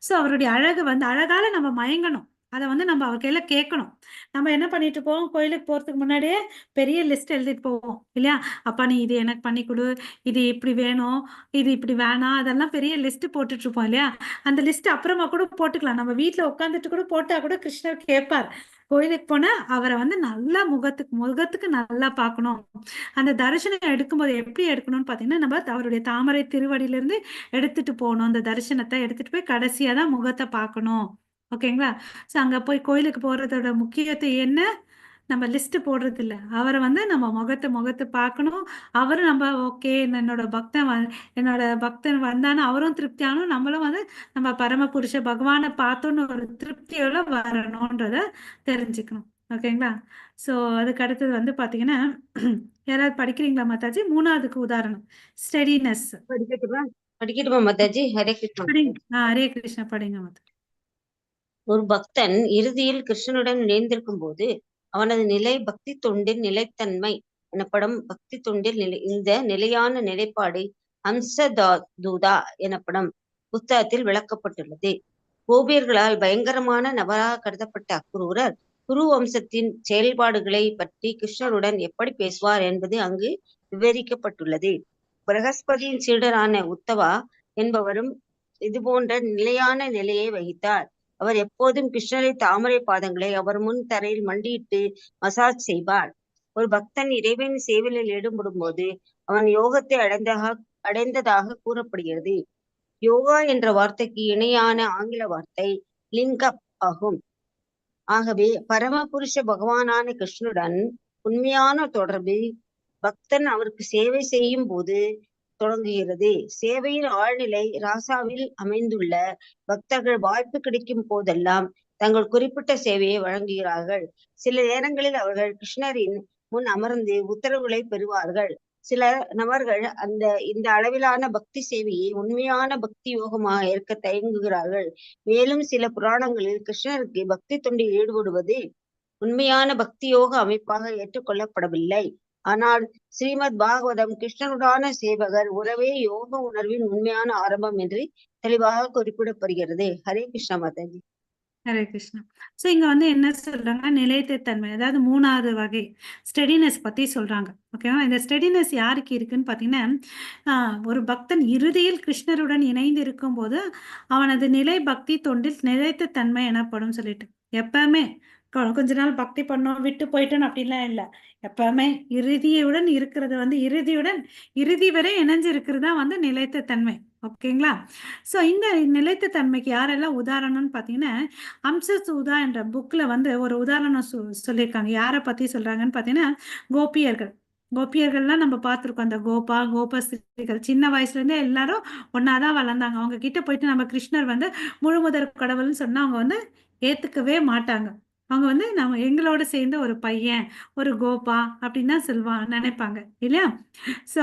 ஸோ அவருடைய அழகு வந்து, அழகால நம்ம மயங்கணும். அதை வந்து நம்ம அவர் கையில கேட்கணும். நம்ம என்ன பண்ணிட்டு போவோம், கோயிலுக்கு போறதுக்கு முன்னாடியே பெரிய லிஸ்ட் எழுதிட்டு போவோம் இல்லையா? அப்பா நீ இது எனக்கு பண்ணி கொடு, இது இப்படி வேணும், இது இப்படி வேணாம், அதெல்லாம் பெரிய லிஸ்ட் போட்டுட்டு இருப்போம் இல்லையா? அந்த லிஸ்ட் அப்புறமா கூட போட்டுக்கலாம். நம்ம வீட்டுல உட்காந்துட்டு கூட போட்டா கூட கிருஷ்ணர் கேட்பார். கோயிலுக்கு போனா அவரை வந்து நல்லா முகத்துக்கு முகத்துக்கு நல்லா பார்க்கணும். அந்த தரிசனம் எடுக்கும்போது எப்படி எடுக்கணும்னு பாத்தீங்கன்னா, நம்ம அவருடைய தாமரை திருவடியில இருந்து எடுத்துட்டு போகணும். அந்த தரிசனத்தை எடுத்துட்டு போய் கடைசியா தான் முகத்தை பார்க்கணும். ஓகேங்களா? ஸோ அங்க போய் கோயிலுக்கு போறதோட முக்கியத்துவம் என்ன? நம்ம லிஸ்ட் போடுறது இல்ல. அவரை வந்து நம்ம முகத்தை பார்க்கணும். அவரும் நம்ம ஓகே என்னோட பக்தன் வந்தான்னு அவரும் திருப்தியானும், நம்மளும் வந்து நம்ம பரமபுருஷ பகவானை பார்த்தோன்னு ஒரு திருப்தியோட வரணும்ன்றத தெரிஞ்சுக்கணும். ஓகேங்களா? ஸோ அதுக்கு அடுத்தது வந்து பாத்தீங்கன்னா யாராவது படிக்கிறீங்களா மாதாஜி? 3வதுக்கு உதாரணம் ஸ்டெடினஸ். படிக்கட்டுமா மாதாஜி? ஹரே கிருஷ்ணா. படிங்க. ஹரே கிருஷ்ணா படிங்க மாதாஜி. ஒரு பக்தன் இறுதியில் கிருஷ்ணனுடன் இணைந்திருக்கும் போது அவனது நிலை பக்தி தொண்டில் நிலைத்தன்மை எனப்படும். பக்தி தொண்டில் இந்த நிலையான நிலைப்பாடு ஹம்சதூதா எனப்படும் புத்தகத்தில் விளக்கப்பட்டுள்ளது. கோபியர்களால் பயங்கரமான நபராக கருதப்பட்ட அக்ரூரர் குரு வம்சத்தின் செயல்பாடுகளை பற்றி கிருஷ்ணருடன் எப்படி பேசுவார் என்பது அங்கு விவரிக்கப்பட்டுள்ளது. பிரகஸ்பதியின் சீடரான உத்தவா என்பவரும் இது போன்ற நிலையான நிலையை வகித்தார். அவர் எப்போதும் கிருஷ்ணரை தாமரை பாதங்களை அவர் முன் தரையில் மண்டியிட்டு மசாஜ் செய்வார். ஒரு பக்தன் இறைவன் சேவையில் ஈடுபடும் போது அவன் யோகத்தை அடைந்ததாக கூறப்படுகிறது. யோகா என்ற வார்த்தைக்கு இணையான ஆங்கில வார்த்தை லிங்கப் ஆகும். ஆகவே பரமபுருஷ பகவானான கிருஷ்ணனுடன் உண்மையான தொடர்பு பக்தன் அவருக்கு சேவை செய்யும் போது தொடங்குகிறது. சேவையின் ஆழ்நிலை ராசாவில் அமைந்துள்ள பக்தர்கள் வாய்ப்பு கிடைக்கும் போதெல்லாம் தங்கள் குறிப்பிட்ட சேவையை வழங்குகிறார்கள். சில நேரங்களில் அவர்கள் கிருஷ்ணரின் முன் அமர்ந்து உத்தரவுகளை பெறுவார்கள். சில நபர்கள் இந்த அளவிலான பக்தி சேவையை உண்மையான பக்தி யோகமாக ஏற்க தயங்குகிறார்கள். மேலும் சில புராணங்களில் கிருஷ்ணருக்கு பக்தி தொண்டில் ஈடுபடுவது உண்மையான பக்தி யோக அமைப்பாக ஏற்றுக்கொள்ளப்படவில்லை. ஆனால் ஸ்ரீமத் பாகவதம் கிருஷ்ணனுடான சேவகர் உறவே யோக உணர்வின் உண்மையான ஆரம்பம் என்று தெளிவாக குறிப்பிடப்படுகிறது. ஹரே கிருஷ்ணா மாதாஜி. ஹரே கிருஷ்ணா. ஸோ இங்க வந்து என்ன சொல்றாங்க, நிலைத்தன்மை, அதாவது 3வது வகை ஸ்டெடினஸ் பத்தி சொல்றாங்க. ஓகேவா? இந்த ஸ்டெடினஸ் யாருக்கு இருக்குன்னு பாத்தீங்கன்னா, ஒரு பக்தன் இறுதியில் கிருஷ்ணருடன் இணைந்து இருக்கும் போது அவனது நிலை பக்தி தொண்டில் நிலைத்த தன்மை எனப்படும் சொல்லிட்டு. எப்பவுமே கொஞ்ச நாள் பக்தி பண்ணோம் விட்டு போயிட்டோம் அப்படின்லாம் இல்லை. எப்பவுமே இறுதியுடன் இருக்கிறது வந்து இறுதி வரை இணைஞ்சு இருக்கிறது தான் வந்து நிலைத்த தன்மை. ஓகேங்களா? ஸோ இந்த நிலைத்த தன்மைக்கு யாரெல்லாம் உதாரணம்னு பார்த்தீங்கன்னா, ஹம்சதூதா என்ற புக்ல வந்து ஒரு உதாரணம் சொல்லியிருக்காங்க. யாரை பத்தி சொல்றாங்கன்னு பார்த்தீங்கன்னா, கோபியர்கள்லாம் நம்ம பார்த்துருக்கோம். அந்த கோபஸ்திரிகள் சின்ன வயசுல இருந்தே எல்லாரும் ஒன்னாதான் வளர்ந்தாங்க. அவங்க கிட்ட போயிட்டு நம்ம கிருஷ்ணர் வந்து முழுமுதற் கடவுள்னு சொன்னா அவங்க வந்து ஏத்துக்கவே மாட்டாங்க. அவங்க வந்து நம்ம எங்களோட சேர்ந்த ஒரு பையன், ஒரு கோபா அப்படின்னு தான் நினைப்பாங்க இல்லையா? ஸோ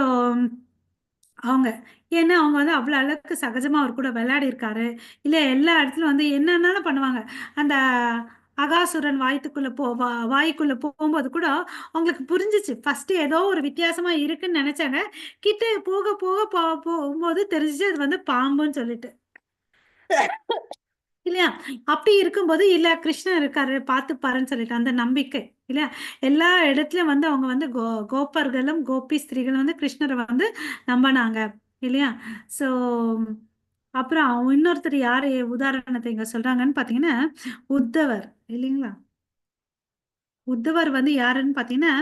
அவங்க ஏன்னா அவங்க வந்து அவ்வளோ அளவுக்கு சகஜமா அவர் கூட விளையாடி இருக்காரு. இல்ல எல்லா இடத்துலயும் வந்து என்னன்னாலும் பண்ணுவாங்க. அந்த அகாசுரன் வாய்க்குள்ள போகும்போது கூட அவங்களுக்கு புரிஞ்சிச்சு. ஃபர்ஸ்ட் ஏதோ ஒரு வித்தியாசமா இருக்குன்னு நினைச்சாங்க. கிட்ட போக போக போகும்போது தெரிஞ்சிச்சு அது வந்து பாம்புன்னு சொல்லிட்டு இல்லையா? அப்படி இருக்கும்போது இல்ல கிருஷ்ணன் இருக்காரு பார்த்துப்பாருன்னு சொல்லிட்டு அந்த நம்பிக்கை இல்லையா? எல்லா இடத்துலயும் வந்து அவங்க வந்து கோப்பர்களும் கோபி ஸ்திரீகளும் வந்து கிருஷ்ணரை வந்து நம்பினாங்க இல்லையா? ஸோ அப்புறம் இன்னொருத்தர் யாரு உதாரணத்தை இங்க சொல்றாங்கன்னு பாத்தீங்கன்னா, உத்தவர் இல்லைங்களா? உத்தவர் வந்து யாருன்னு பாத்தீங்கன்னா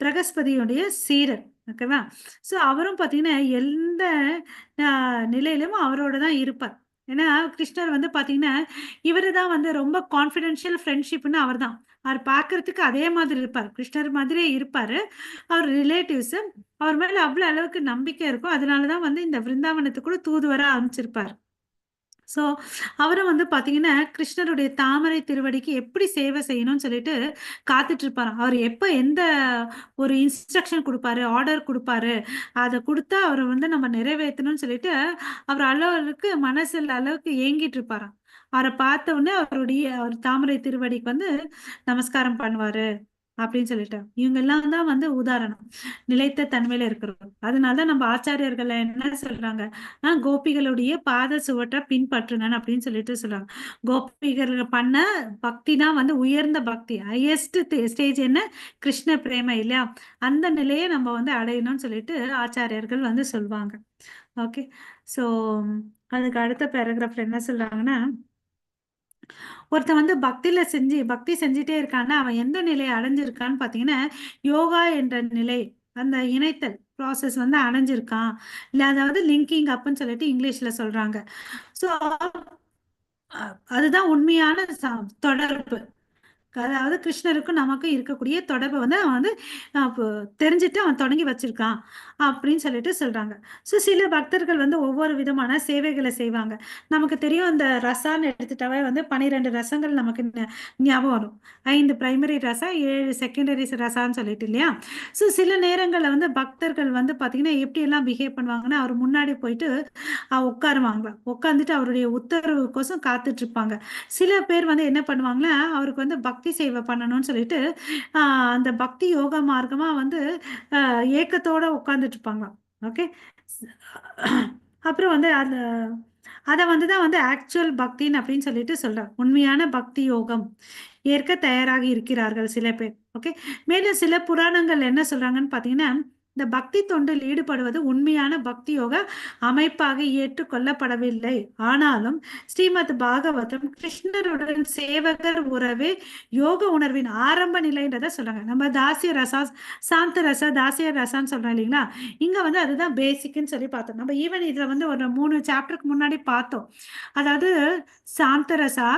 பிரகஸ்பதியுடைய சீடர். ஓகேவா? ஸோ அவரும் பாத்தீங்கன்னா எந்த நிலையிலும் அவரோட தான் இருப்பார். ஏன்னா கிருஷ்ணர் வந்து பாத்தீங்கன்னா இவரு தான் வந்து ரொம்ப கான்ஃபிடென்ஷியல் ஃப்ரெண்ட்ஷிப்னு அவர் தான். அவர் பார்க்கறதுக்கு அதே மாதிரி இருப்பார். கிருஷ்ணர் மாதிரியே இருப்பாரு. அவர் ரிலேட்டிவ்ஸ் அவர் மேல அவ்வளவு அளவுக்கு நம்பிக்கை இருக்கும். அதனாலதான் வந்து இந்த விருந்தாவனத்துக்கு கூட தூதுவரா அனுப்பிச்சிருப்பார். ஸோ அவரும் வந்து பாத்தீங்கன்னா கிருஷ்ணருடைய தாமரை திருவடிக்கு எப்படி சேவை செய்யணும்னு சொல்லிட்டு காத்துட்டு இருப்பாரு. அவர் எப்ப எந்த ஒரு இன்ஸ்ட்ரக்ஷன் கொடுப்பாரு, ஆர்டர் கொடுப்பாரு, அதை கொடுத்தா அவர் வந்து நம்ம நிறைவேற்றணும்னு சொல்லிட்டு அவர் அளவுக்கு மனசுல அளவுக்கு ஏங்கிட்டு இருப்பாராம். அவரை பார்த்த உடனே அவர் தாமரை திருவடிக்கு வந்து நமஸ்காரம் பண்ணுவாரு. அப்படின்னு சொல்லிட்டு இவங்க எல்லாம் தான் வந்து உதாரணம் நிலைத்த தன்மையில இருக்கிறோம். அதனாலதான் நம்ம ஆச்சாரியர்கள் என்ன சொல்றாங்க, கோபிகளுடைய பாத சுவற்றை பின்பற்றுங்கன்னு அப்படின்னு சொல்லிட்டு சொல்றாங்க. கோபிகள் பண்ண பக்தி தான் வந்து உயர்ந்த பக்தி, ஹையஸ்ட் ஸ்டேஜ் என்ன, கிருஷ்ண பிரேம இல்லையா, அந்த நிலையை நம்ம வந்து அடையணும்னு சொல்லிட்டு ஆச்சாரியர்கள் வந்து சொல்லுவாங்க. ஓகே, ஸோ அதுக்கு அடுத்த பேராகிராஃப்ல என்ன சொல்றாங்கன்னா, ஒருத்தன் வந்து பக்தி செஞ்சுட்டே இருக்கான்னா அவன் எந்த நிலையை அடைஞ்சிருக்கான்னு பார்த்தீங்கன்னா, யோகா என்ற நிலை, அந்த இணைத்தல் ப்ராசஸ் வந்து அடைஞ்சிருக்கான். இல்லை அதாவது லிங்கிங் அப்னு சொல்லிட்டு இங்கிலீஷ்ல சொல்றாங்க. ஸோ அதுதான் உண்மையான தொடர்பு. அதாவது கிருஷ்ணருக்கும் நமக்கும் இருக்கக்கூடிய தொடர்பை வந்து அவன் வந்து அப்போ தெரிஞ்சுட்டு அவன் தொடங்கி வச்சிருக்கான் அப்படின்னு சொல்லிட்டு சொல்றாங்க. ஸோ சில பக்தர்கள் வந்து ஒவ்வொரு விதமான சேவைகளை செய்வாங்க. நமக்கு தெரியும், இந்த ரசான்னு எடுத்துட்டாவே வந்து 12 ரசங்கள் நமக்கு ஞாபகம் வரும். 5 பிரைமரி ரசம், 7 செகண்டரி ரசான்னு சொல்லிட்டு இல்லையா. ஸோ சில நேரங்களில் வந்து பக்தர்கள் வந்து பார்த்தீங்கன்னா எப்படி எல்லாம் பிஹேவ் பண்ணுவாங்கன்னா, அவர் முன்னாடி போயிட்டு உட்காருவாங்க, உட்காந்துட்டு அவருடைய உத்தரவுக்கோசம் காத்துட்டு இருப்பாங்க. சில பேர் வந்து என்ன பண்ணுவாங்கன்னா, அவருக்கு வந்து பக்தி சேவை பண்ணணும்னு சொல்லிட்டு அந்த பக்தி யோகா மார்க்கமா வந்து ஏக்கத்தோட உட்கார்ந்துட்டு இருப்பாங்க. ஓகே, அப்புறம் வந்து அதை வந்து தான் வந்து ஆக்சுவல் பக்தின்னு அப்படின்னு சொல்லிட்டு சொல்றாங்க. உண்மையான பக்தி யோகம் ஏற்க தயாராகி இருக்கிறார்கள் சில பேர். ஓகே, மேலும் சில புராணங்கள் என்ன சொல்றாங்கன்னு பார்த்தீங்கன்னா, இந்த பக்தி தொண்டில் ஈடுபடுவது உண்மையான பக்தி யோக அமைப்பாக ஏற்றுக்கொள்ளப்படவில்லை. ஆனாலும் ஸ்ரீமத் பாகவதம் கிருஷ்ணருடன் சேவகர் உறவே யோக உணர்வின் ஆரம்ப நிலைன்றதை சொல்றாங்க. நம்ம தாசிய ரசா, சாந்த ரசா, தாசிய ரசான்னு சொல்றோம் இல்லைங்களா, இங்க வந்து அதுதான் பேசிக்னு சொல்லி பார்த்தோம். நம்ம ஈவன் இதுல வந்து ஒரு 3 சாப்டருக்கு முன்னாடி பார்த்தோம். அதாவது சாந்த ரசா,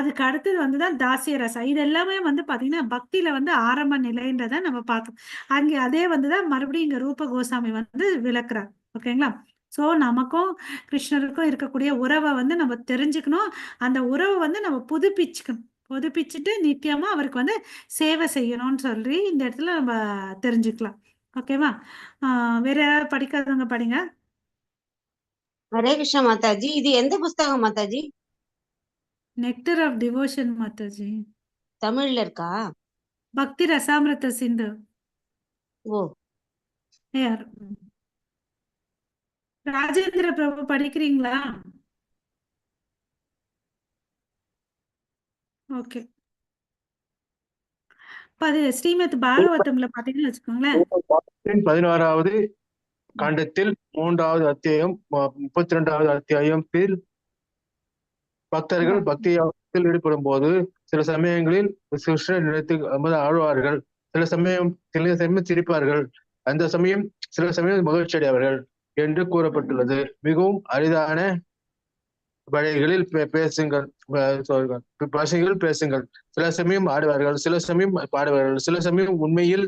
அதுக்கு அடுத்தது வந்து தான் தாசிய ரசா. இது எல்லாமே வந்து பாத்தீங்கன்னா பக்தியில வந்து ஆரம்ப நிலைன்றதை நம்ம பார்த்தோம். அங்கே அதே வந்துதான் மறுபடியும் இங்க ரூப கோசாமி வந்து விளக்குறார். ஓகேங்களா. சோ நமக்கும் கிருஷ்ணருக்கும் இருக்கக்கூடிய உறவை வந்து நம்ம தெரிஞ்சுக்கணும். அந்த உறவை வந்து நம்ம புதுப்பிச்சுட்டு நித்தியமா அவருக்கு வந்து சேவை செய்யணும்னு சொல்லி இந்த இடத்துல நம்ம தெரிஞ்சுக்கலாம். ஓகேவா. வேற யாராவது படிக்காதவங்க படிங்க. ஹரே கிருஷ்ணா மாதாஜி. இது எந்த புஸ்தகம் Mataji? Nectar of devotion Mataji. தமிழ்ல இருக்கா? பக்தி ரசாமிரத சிந்து. ஓ, யார் ராஜேந்திர பிரபு படிக்கிறீங்களா? ஓகே, அது ஸ்ரீமத் பாகவதம்ல பாத்தீங்கன்னு வச்சுக்கோங்களேன். 16வது காண்டத்தில் 3வது அத்தியாயம் 32வது அத்தியாயத்தில் பக்தர்கள் பக்தி யோகத்தில் ஈடுபடும் போது சில சமயங்களில் கிருஷ்ணர் நினைத்து ஆழ்வார்கள், சில சமயம் சிரிப்பார்கள், அந்த சமயம் சில சமயம் மகிழ்ச்சி அடைவார்கள் என்று கூறப்பட்டுள்ளது. மிகவும் அரிதான வழிகளில் பேசுங்கள், பேசுங்கள். சில சமயம் ஆடுவார்கள், சில சமயம் பாடுவார்கள், சில சமயம் உண்மையில்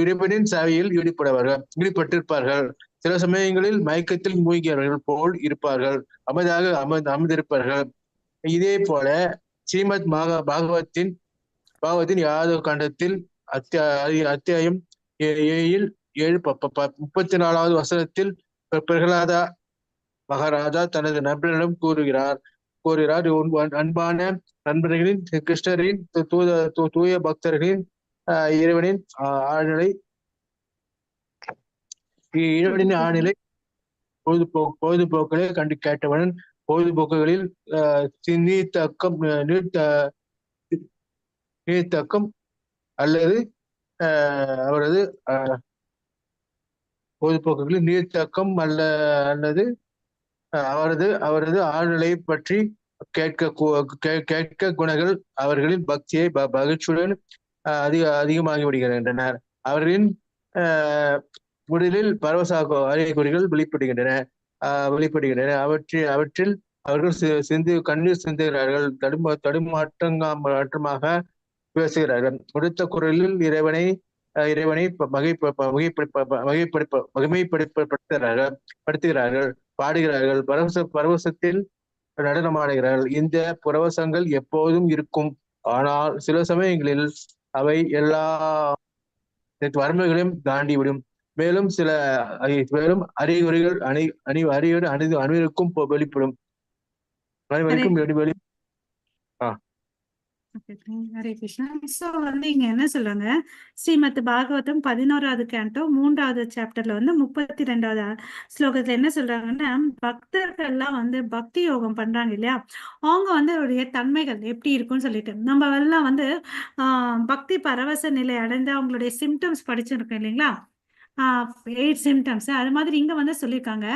இறைவனின் சேவையில் ஈடுபட்டிருப்பார்கள். சில சமயங்களில் மயக்கத்தில் மூழ்கியவர்கள் போல் இருப்பார்கள், அமர்ந்திருப்பார்கள். இதே போல ஸ்ரீமத் பாகவத்தின் 7வது காண்டத்தில் அத்தியாயம் 34வது வசனத்தில் பிரகலாதா மகாராஜா தனது நண்பரிடம் கூறுகிறார், அன்பான நண்பர்களின் கிருஷ்ணரின் தூய பக்தர்களின் இறைவனின் ஆழ்நிலை பொழுதுபோக்களை கண்டு கேட்டவன் பொழுதுபோக்குகளில் நீர்த்தக்கம் அல்லது அவரது பொழுதுபோக்குகளில் நீர்த்தக்கம் அல்லது அவரது ஆழ்நிலை பற்றி கேட்க குணங்கள் அவர்களின் பக்தியை மகிழ்ச்சியுடன் அதிகமாகி விடுகின்றனர். அவர்களின் உடலில் பரவச அறிகுறிகள் வெளிப்படுகின்றன. அவற்றில் அவர்கள் கண்ணீர் சிந்துகிறார்கள், தடுமாற்றமாக பேசுகிறார்கள், உடுத்த குரலில் இறைவனை மகிமைப்படுத்துகிறார்கள், பாடுகிறார்கள், பரவசத்தில் நடனமாடுகிறார்கள். இந்த பரவசங்கள் எப்போதும் இருக்கும். ஆனால் சில சமயங்களில் அவை எல்லா வரம்புகளையும் தாண்டிவிடும். மேலும் அறிகுறிகள் அனைவருக்கும் வெளிப்படும். ஹரே கிருஷ்ணா. ஸோ வந்து இங்க என்ன சொல்றாங்க, ஸ்ரீமத் பாகவதம் 11வது கேண்டோ 3வது சாப்டர்ல வந்து 32வது ஸ்லோகத்துல என்ன சொல்றாங்கன்னா, பக்தர்கள்லாம் வந்து பக்தி யோகம் பண்றாங்க இல்லையா, அவங்க வந்து அவருடைய தன்மைகள் எப்படி இருக்கும்னு சொல்லிட்டு நம்ம எல்லாம் வந்து பக்தி பரவச நிலை அடைந்து அவங்களுடைய சிம்டம்ஸ் படிச்சிருக்கோம் இல்லைங்களா, 8 சிம்டம்ஸ். அது மாதிரி இங்க வந்து சொல்லியிருக்காங்க.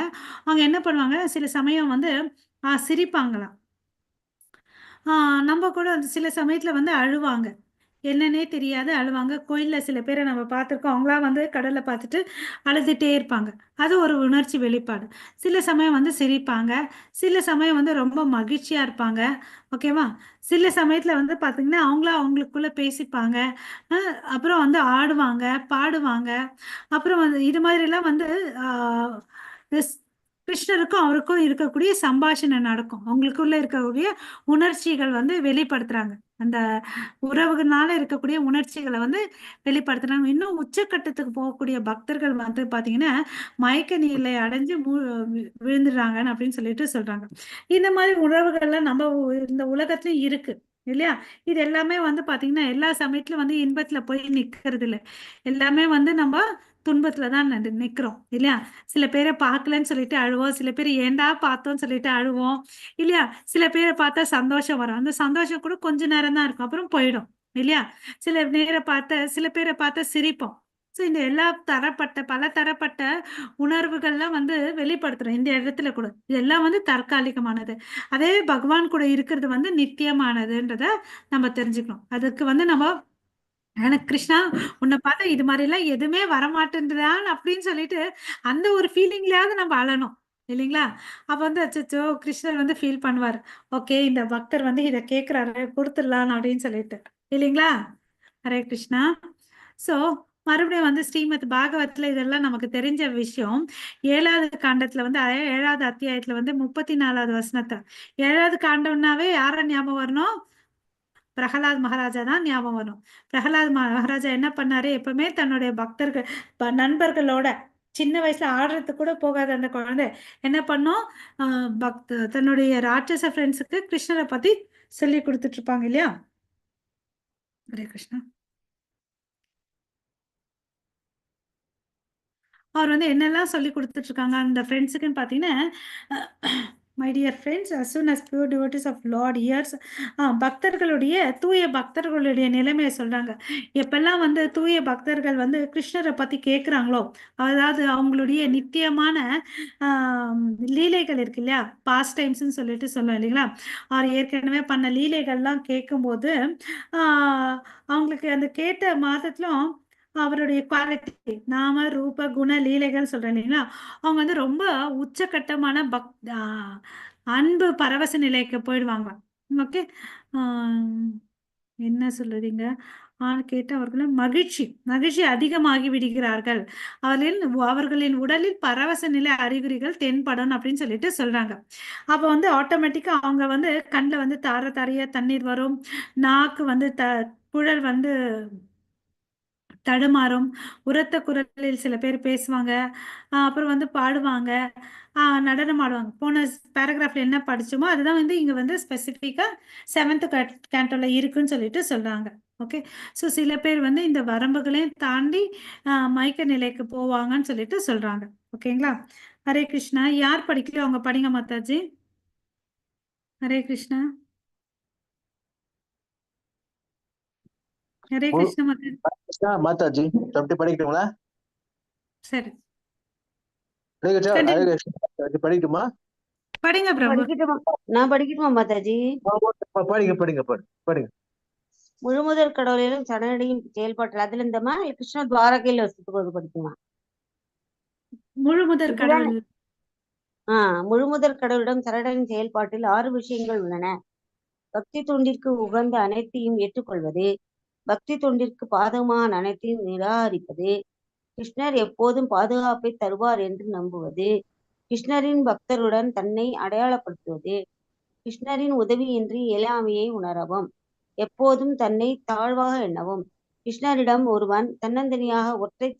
அவங்க என்ன பண்ணுவாங்க, சில சமயம் வந்து சிரிப்பாங்களாம். நம்ம கூட வந்து சில சமயத்துல வந்து அழுவாங்க. என்னன்னே தெரியாது அழுவாங்க. கோயில்ல சில பேரை நம்ம பார்த்துருக்கோம். அவங்களா வந்து கடலை பார்த்துட்டு அழுதுட்டே இருப்பாங்க. அது ஒரு உணர்ச்சி வெளிப்பாடு. சில சமயம் வந்து சிரிப்பாங்க. சில சமயம் வந்து ரொம்ப மகிழ்ச்சியா இருப்பாங்க. ஓகேவா? சில சமயத்துல வந்து பார்த்தீங்கன்னா, அவங்களா அவங்களுக்குள்ள பேசிப்பாங்க. அப்புறம் வந்து ஆடுவாங்க, பாடுவாங்க. அப்புறம் வந்து இது மாதிரிலாம் வந்து ஆ எஸ் கிருஷ்ணருக்கும் அவருக்கும் இருக்கக்கூடிய சம்பாஷணை நடக்கும். அவங்களுக்குள்ள இருக்கக்கூடிய உணர்ச்சிகள் வந்து வெளிப்படுத்துறாங்க. அந்த உறவுகள்னால இருக்கக்கூடிய உணர்ச்சிகளை வந்து வெளிப்படுத்துறாங்க. இன்னும் உச்சக்கட்டத்துக்கு போகக்கூடிய பக்தர்கள் வந்து பாத்தீங்கன்னா, மயக்க நிலை அடைஞ்சு விழுந்துடுறாங்கன்னு அப்படின்னு சொல்லிட்டு சொல்றாங்க. இந்த மாதிரி உறவுகள்லாம் நம்ம இந்த உலகத்துலயும் இருக்கு இல்லையா. இது எல்லாமே வந்து பாத்தீங்கன்னா எல்லா சமயத்திலும் வந்து இன்பத்துல போய் நிக்கிறது இல்லை. எல்லாமே வந்து நம்ம துன்பத்துல தான் நிக்கிறோம் இல்லையா. சில பேரை பார்க்கலன்னு சொல்லிட்டு அழுவோம், சில பேர் ஏண்டா பார்த்தோம்னு சொல்லிட்டு அழுவோம் இல்லையா. சில பேரை பார்த்தா சந்தோஷம் வரும், அந்த சந்தோஷம் கூட கொஞ்ச நேரம் தான் இருக்கும், அப்புறம் போயிடும் இல்லையா. சில பேரை பார்த்தா சிரிப்போம். ஸோ இந்த எல்லா பல தரப்பட்ட உணர்வுகள்லாம் வந்து வெளிப்படுத்துறோம் இந்த இடத்துல கூட. இதெல்லாம் வந்து தற்காலிகமானது. அதே பகவான் கூட இருக்கிறது வந்து நித்தியமானதுன்றத நம்ம தெரிஞ்சுக்கணும். அதுக்கு வந்து நம்ம எனக்கு கிருஷ்ணா உன்னை பார்த்தா இது மாதிரி எல்லாம் எதுவுமே வரமாட்டேன்றான் அப்படின்னு சொல்லிட்டு அந்த ஒரு ஃபீலிங்லயாவது நம்ம அழணும் இல்லைங்களா. அப்ப வந்து அச்சோ கிருஷ்ணர் வந்து ஃபீல் பண்ணுவார். ஓகே, இந்த பக்தர் வந்து இதை கேட்கிறாரு, கொடுத்துடலாம் அப்படின்னு சொல்லிட்டு இல்லைங்களா. ஹரே கிருஷ்ணா. சோ மறுபடியும் வந்து ஸ்ரீமத் பாகவத்ல இதெல்லாம் நமக்கு தெரிஞ்ச விஷயம். 7வது காண்டத்துல வந்து 7வது அத்தியாயத்துல வந்து 34வது வசனத்தை 7வது காண்டம்னாவே யார ஞாபகம் வரணும், பிரகலாத் மகாராஜா தான் ஞாபகம் வரும். பிரகலாத் மகாராஜா என்ன பண்ணாரு, எப்பவுமே தன்னுடைய பக்தர்கள் நண்பர்களோட சின்ன வயசுல ஆடுறதுக்கு கூட போகாத அந்த குழந்தை என்ன பண்ணும், தன்னுடைய ராட்சச ஃப்ரெண்ட்ஸுக்கு கிருஷ்ணரை பத்தி சொல்லி கொடுத்துட்டு இருப்பாங்க இல்லையா. ஹரே கிருஷ்ணா. அவர் வந்து என்னெல்லாம் சொல்லி கொடுத்துட்டு இருக்காங்க அந்த ஃப்ரெண்ட்ஸுக்குன்னு பார்த்தீங்கன்னா, my dear friends, as soon as pure devotees of Lord hears, தூய பக்தர்களுடைய நிலைமையை சொல்றாங்க. எப்பெல்லாம் வந்து தூய பக்தர்கள் வந்து கிருஷ்ணரை பத்தி கேட்குறாங்களோ, அதாவது அவங்களுடைய நித்தியமான லீலைகள் இருக்கு இல்லையா, பாஸ்ட் டைம்ஸ்ன்னு சொல்லிட்டு சொல்லுவோம் இல்லைங்களா. அவர் ஏற்கனவே பண்ண லீலைகள்லாம் கேட்கும்போது அவங்களுக்கு அந்த கேட்ட மாதத்திலும் அவருடைய குவாலிட்டி நாம ரூப குண லீலைகள் சொல்றேன் இல்லைங்களா, அவங்க வந்து ரொம்ப உச்சகட்டமான அன்பு பரவச நிலைக்கு போயிடுவாங்க. ஓகே, என்ன சொல்லுறீங்க, கேட்டு அவர்களும் மகிழ்ச்சி அதிகமாகி விடுகிறார்கள். அவர்களின் உடலில் பரவச நிலை அறிகுறிகள் தென்படும் அப்படின்னு சொல்லிட்டு சொல்றாங்க. அப்ப வந்து ஆட்டோமேட்டிக்கா அவங்க வந்து கண்ணில் வந்து தாரையா தண்ணீர் வரும், நாக்கு வந்து குழல் வந்து தடுமாறும், உரத்த குரலில் சில பேர் பேசுவாங்க, அப்புறம் வந்து பாடுவாங்க, நடனம் ஆடுவாங்க. போன பேராகிராஃப்ல என்ன படிச்சோமோ அதுதான் வந்து இங்க வந்து ஸ்பெசிஃபிக்கா 7th கேண்டோல இருக்குன்னு சொல்லிட்டு சொல்றாங்க. ஓகே, ஸோ சில பேர் வந்து இந்த வரம்புகளையும் தாண்டி மயக்க நிலைக்கு போவாங்கன்னு சொல்லிட்டு சொல்றாங்க. ஓகேங்களா. ஹரே கிருஷ்ணா. யார் படிக்கலையோ அவங்க படிங்க மாதாஜி. ஹரே கிருஷ்ணா. ஹரே கிருஷ்ணா மாதாஜி. மாதாஜி படிக்கட்டுங்களா? சரி, படிக்கட்டுமா? படிங்க பிரபு. நான் படிக்கட்டுமா மாதாஜி? படிங்க. முழுமுதற் கடவுளிலும் சரணடையும் செயல்பாட்டில் அதுல இருந்தமா கிருஷ்ண துவாரகையில வசத்துக்கு படிக்குமா? முழுமுதற் கடவுள். முழுமுதற் கடவுளிடம் சரணடையும் செயல்பாட்டில் 6 விஷயங்கள் உள்ளன. பக்தி தொண்டிற்கு உகந்த அனைத்தையும் ஏற்றுக்கொள்வது, பக்தி தொண்டிற்கு பாதகமான அனைத்தையும் நிராகரிப்பது, கிருஷ்ணர் எப்போதும் பாதுகாப்பை தருவார் என்று நம்புவது, கிருஷ்ணரின் பக்தருடன் தன்னை அடையாளப்படுத்துவது, கிருஷ்ணரின் உதவியின்றி இயலாமையை உணரவும், எப்போதும் தன்னை தாழ்வாக எண்ணவும், கிருஷ்ணரிடம் ஒருவன் தன்னந்தனியாக ஒன்றை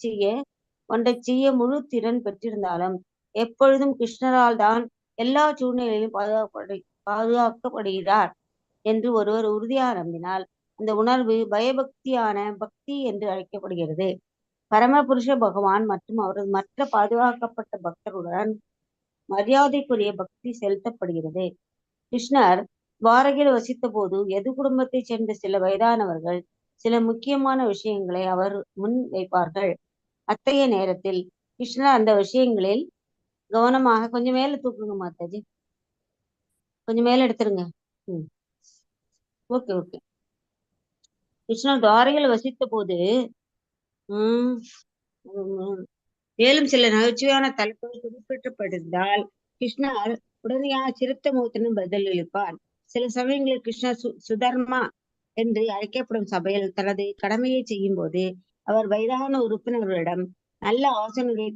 செய்ய முழு திறன் பெற்றிருந்தாலும் எப்பொழுதும் கிருஷ்ணரால் தான் எல்லா சூழ்நிலையிலும் பாதுகாக்கப்படுகிறார் என்று ஒருவர் உறுதியாக நம்பினால் அந்த உணர்வு பயபக்தியான பக்தி என்று அழைக்கப்படுகிறது. பரமபுருஷ பகவான் மற்றும் அவரது மற்ற பாதுகாக்கப்பட்ட பக்தர்களுடன் மரியாதைக்குரிய பக்தி செலுத்தப்படுகிறது. கிருஷ்ணர் துவாரகையில் வசித்த போது எது குடும்பத்தைச் சேர்ந்த சில வயதானவர்கள் சில முக்கியமான விஷயங்களை அவர் முன் வைப்பார்கள். அத்தகைய நேரத்தில் கிருஷ்ணர் அந்த விஷயங்களில் கவனமாக கொஞ்சம் மேல தூக்குங்க மாதாஜி, கொஞ்சம் மேல எடுத்துருங்க. Okay okay. கிருஷ்ணர் துவாரகையில் வசித்த போது மேலும் சில நகைச்சுவையான தலைப்புகள் குறிப்பிட்டப்பட்டிருந்தால் கிருஷ்ணர் உடனடியாக சிறுத்த முகத்துடன் பதிலளிப்பார். சில சமயங்களில் கிருஷ்ணர் சுதர்மா என்று அழைக்கப்படும் சபையில் தனது கடமையை செய்யும் போது அவர் வயதான உறுப்பினர்களிடம் நல்ல ஆலோசனைகளை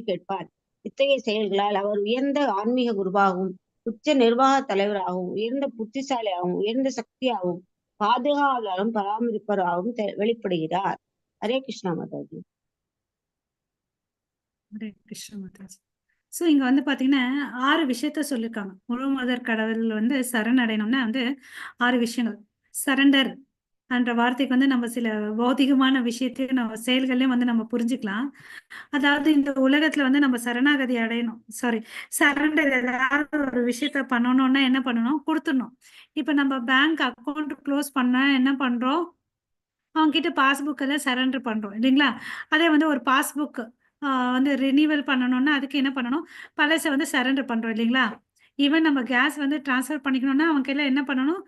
கேட்பார். இத்தகைய செயல்களால் அவர் உயர்ந்த ஆன்மீக குருவாகவும் உச்ச நிர்வாக தலைவராகவும் உயர்ந்த புத்திசாலியாகவும் உயர்ந்த சக்தியாகவும் பாதுகாவலரும் பராமரிப்பவராகவும் வெளிப்படுகிறார். ஹரே கிருஷ்ணா மாதாஜி. ஹரே கிருஷ்ண மாதாஜி. ஸோ இங்க வந்து பாத்தீங்கன்னா 6 விஷயத்த சொல்லியிருக்காங்க. முழு முதற் கடவுள் வந்து சரணடையணும்னா வந்து 6 விஷயங்கள். சரண்டர் என்ற வார்த்தைக்கு வந்து நம்ம சில பௌதிகமான விஷயத்தையும் நம்ம செயல்களையும் வந்து நம்ம புரிஞ்சுக்கலாம். அதாவது இந்த உலகத்துல வந்து நம்ம சரணாகதி அடையணும், சரண்டர் ஏதாவது ஒரு விஷயத்த பண்ணணும்னா என்ன பண்ணணும், கொடுத்துடணும். இப்ப நம்ம பேங்க் அக்கௌண்ட் க்ளோஸ் பண்ண என்ன பண்றோம், அவங்க கிட்ட பாஸ்புக் எல்லாம் சரண்டர் பண்றோம் இல்லைங்களா. அதே வந்து ஒரு பாஸ்புக் வந்து ரினிவல் பண்ணணும்னா அதுக்கு என்ன பண்ணணும், பழசை வந்து சரண்டர் பண்றோம் இல்லைங்களா. ஈவன் நம்ம கேஸ் வந்து டிரான்ஸ்ஃபர் பண்ணிக்கணும்னா அவங்க எல்லாம் என்ன பண்ணணும்,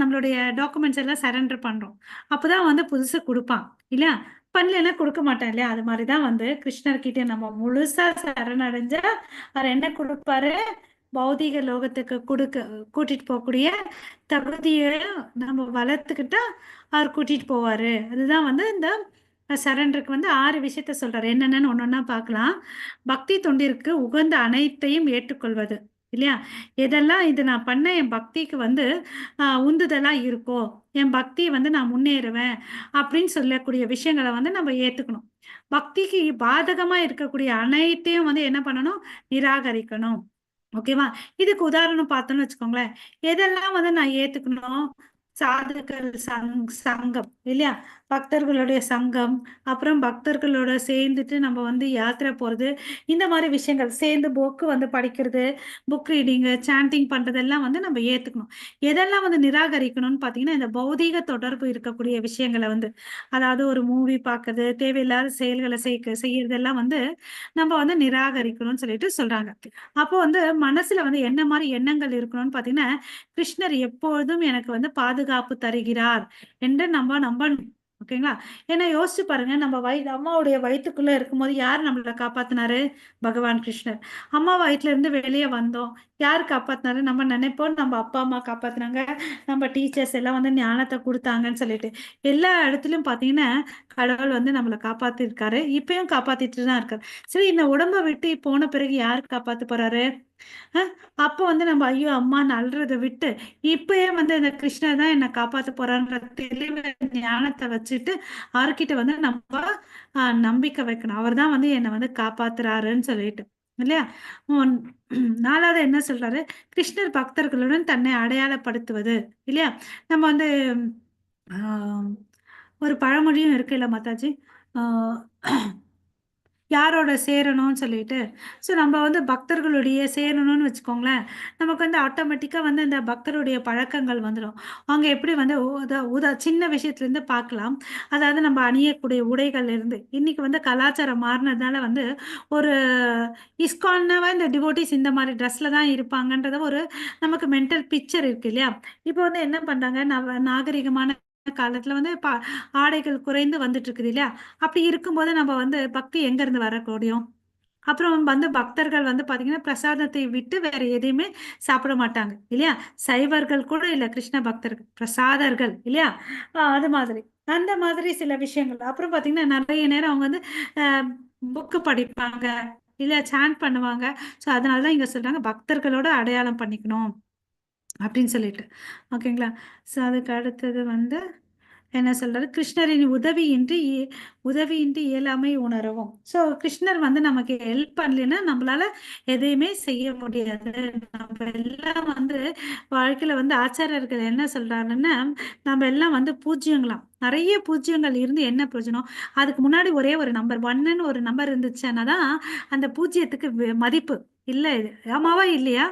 நம்மளுடைய டாக்குமெண்ட்ஸ் எல்லாம் சரண்டர் பண்றோம். அப்போதான் வந்து புதுசு கொடுப்பான் இல்லையா, பண்ணலாம் கொடுக்க மாட்டேன் இல்லையா. அது மாதிரிதான் வந்து கிருஷ்ணர்கிட்ட நம்ம முழுசா சரணடைஞ்சா அவர் என்ன கொடுப்பாரு, பௌதிக லோகத்துக்கு கூட்டிட்டு போகக்கூடிய தகுதியை நம்ம வளர்த்துக்கிட்டா அவர் கூட்டிட்டு போவாரு. அதுதான் வந்து இந்த சரண்டருக்கு வந்து 6 விஷயத்த சொல்றாரு. என்னென்னு ஒன்னொன்னா பார்க்கலாம். பக்தி தொண்டிற்கு உகந்த அனைத்தையும் ஏற்றுக்கொள்வது இல்லையா. எதெல்லாம் இது நான் பண்ண என் பக்திக்கு வந்து உந்துதலா இருக்கோ, என் பக்தி வந்து நான் முன்னேறுவேன் அப்படின்னு சொல்லக்கூடிய விஷயங்களை வந்து நம்ம ஏத்துக்கணும். பக்திக்கு பாதகமா இருக்கக்கூடிய அனைத்தையும் வந்து என்ன பண்ணணும், நிராகரிக்கணும். ஓகேவா. இதுக்கு உதாரணம் பார்த்தோம்னு வச்சுக்கோங்களேன். எதெல்லாம் வந்து நான் ஏத்துக்கணும், சாதுக்கள் சங்கம் இல்லையா, பக்தர்களுடைய சங்கம், அப்புறம் பக்தர்களோட சேர்ந்துட்டு நம்ம வந்து யாத்திரை போறது, இந்த மாதிரி விஷயங்கள், சேர்ந்து புக்கு வந்து படிக்கிறது, புக் ரீடிங்கு, சாண்டிங் பண்றதெல்லாம் வந்து நம்ம ஏத்துக்கணும். எதெல்லாம் வந்து நிராகரிக்கணும்னு பாத்தீங்கன்னா, இந்த பௌதீக தொடர்பு இருக்கக்கூடிய விஷயங்களை வந்து, அதாவது ஒரு மூவி பார்க்கறது, தேவையில்லாத செயல்களை செய்யறதெல்லாம் வந்து நம்ம வந்து நிராகரிக்கணும்னு சொல்லிட்டு சொல்றாங்க. அப்போ வந்து மனசுல வந்து என்ன மாதிரி எண்ணங்கள் இருக்கணும்னு பாத்தீங்கன்னா, கிருஷ்ணர் எப்பொழுதும் எனக்கு வந்து பாதுகாப்பு தருகிறார் என்று நம்ம நம்பணும். ஓகேங்களா. ஏன்னா யோசிச்சு பாருங்க, நம்ம அம்மாவுடைய வயிற்றுக்குள்ள இருக்கும்போது யார் நம்மளை காப்பாத்தினாரு, பகவான் கிருஷ்ணர். அம்மா வயிற்றுல இருந்து வெளியே வந்தோம், யார் காப்பாத்தினாரு, நம்ம நினைப்போம் நம்ம அப்பா அம்மா காப்பாத்தினாங்க, நம்ம டீச்சர்ஸ் எல்லாம் வந்து ஞானத்தை கொடுத்தாங்கன்னு சொல்லிட்டு. எல்லா இடத்துலயும் பாத்தீங்கன்னா கடவுள் வந்து நம்மளை காப்பாத்திருக்காரு, இப்பயும் காப்பாத்திட்டு தான் இருக்காரு. சரி, இந்த உடம்பை விட்டு போன பிறகு யாரு காப்பாத்து போறாரு. அப்போ வந்து நம்ம ஐயோ அம்மான்னு அழுறதை விட்டு இப்பயே வந்து இந்த கிருஷ்ணர் தான் என்னை காப்பாத்த போறான்ற தெளிவு ஞானத்தை வச்சுட்டு அவர்கிட்ட வந்து நம்ம நம்பிக்கை வைக்கணும். அவர் தான் வந்து என்னை வந்து காப்பாத்துறாருன்னு சொல்லிட்டு இல்லையா. 4வது என்ன சொல்றாரு, கிருஷ்ணர் பக்தர்களுடன் தன்னை அடையாளப்படுத்துவது இல்லையா. நம்ம வந்து ஒரு பழமொழியும் இருக்கு இல்ல மாதாஜி, யாரோட சேரணும்னு சொல்லிட்டு. ஸோ நம்ம வந்து பக்தர்களுடைய சேரணும்னு வச்சுக்கோங்களேன், நமக்கு வந்து ஆட்டோமேட்டிக்காக வந்து இந்த பக்தருடைய பழக்கங்கள் வந்துடும். அவங்க எப்படி வந்து சின்ன விஷயத்துலேருந்து பார்க்கலாம். அதாவது நம்ம அணியக்கூடிய உடைகள் இருந்து இன்னைக்கு வந்து கலாச்சாரம் மாறினதுனால வந்து ஒரு இஸ்கான்னாவே இந்த டிவோட்டிஸ் இந்த மாதிரி ட்ரெஸ்ல தான் இருப்பாங்கன்றத ஒரு நமக்கு மென்டல் பிக்சர் இருக்கு இல்லையா. இப்போ வந்து என்ன பண்றாங்க, நாகரிகமான காலத்துல வந்து ஆடைகள் குறைந்து வந்துட்டு இருக்குது இல்லையா. அப்படி இருக்கும்போது நம்ம வந்து பக்தி எங்க இருந்து வரக்கூடியும். அப்புறம் வந்து பக்தர்கள் வந்து பாத்தீங்கன்னா பிரசாதத்தை விட்டு வேற எதையுமே சாப்பிட மாட்டாங்க இல்லையா. சைவர்கள் கூட இல்ல, கிருஷ்ண பக்தர்கள் பிரசாதர்கள் இல்லையா. அது மாதிரி அந்த மாதிரி சில விஷயங்கள். அப்புறம் பாத்தீங்கன்னா நிறைய நேரம் அவங்க வந்து புக்கு படிப்பாங்க இல்ல, சாண்ட் பண்ணுவாங்க. ஸோ அதனாலதான் இங்க சொல்றாங்க பக்தர்களோட அடையாளம் பண்ணிக்கணும் அப்படின்னு சொல்லிட்டு. ஓகேங்களா. ஸோ அதுக்கு அடுத்தது வந்து என்ன சொல்றாரு, கிருஷ்ணரின் உதவியின்றி இயலாமை உணரவும். ஸோ கிருஷ்ணர் வந்து நமக்கு ஹெல்ப் பண்ணலைன்னா நம்மளால எதையுமே செய்ய முடியாது. நம்ம எல்லாம் வந்து வாழ்க்கையில வந்து ஆச்சாரியர்கள் என்ன சொல்றாங்கன்னா, நம்ம எல்லாம் வந்து பூஜ்ஜியங்களாம். நிறைய பூஜ்ஜியங்கள் இருந்து என்ன பிரயோஜனம்? அதுக்கு முன்னாடி ஒரே ஒரு நம்பர் 1ன்னு ஒரு நம்பர் இருந்துச்சுன்னா தான் அந்த பூஜ்ஜியத்துக்கு மதிப்பு. இல்ல இது ஆமாவா இல்லையா?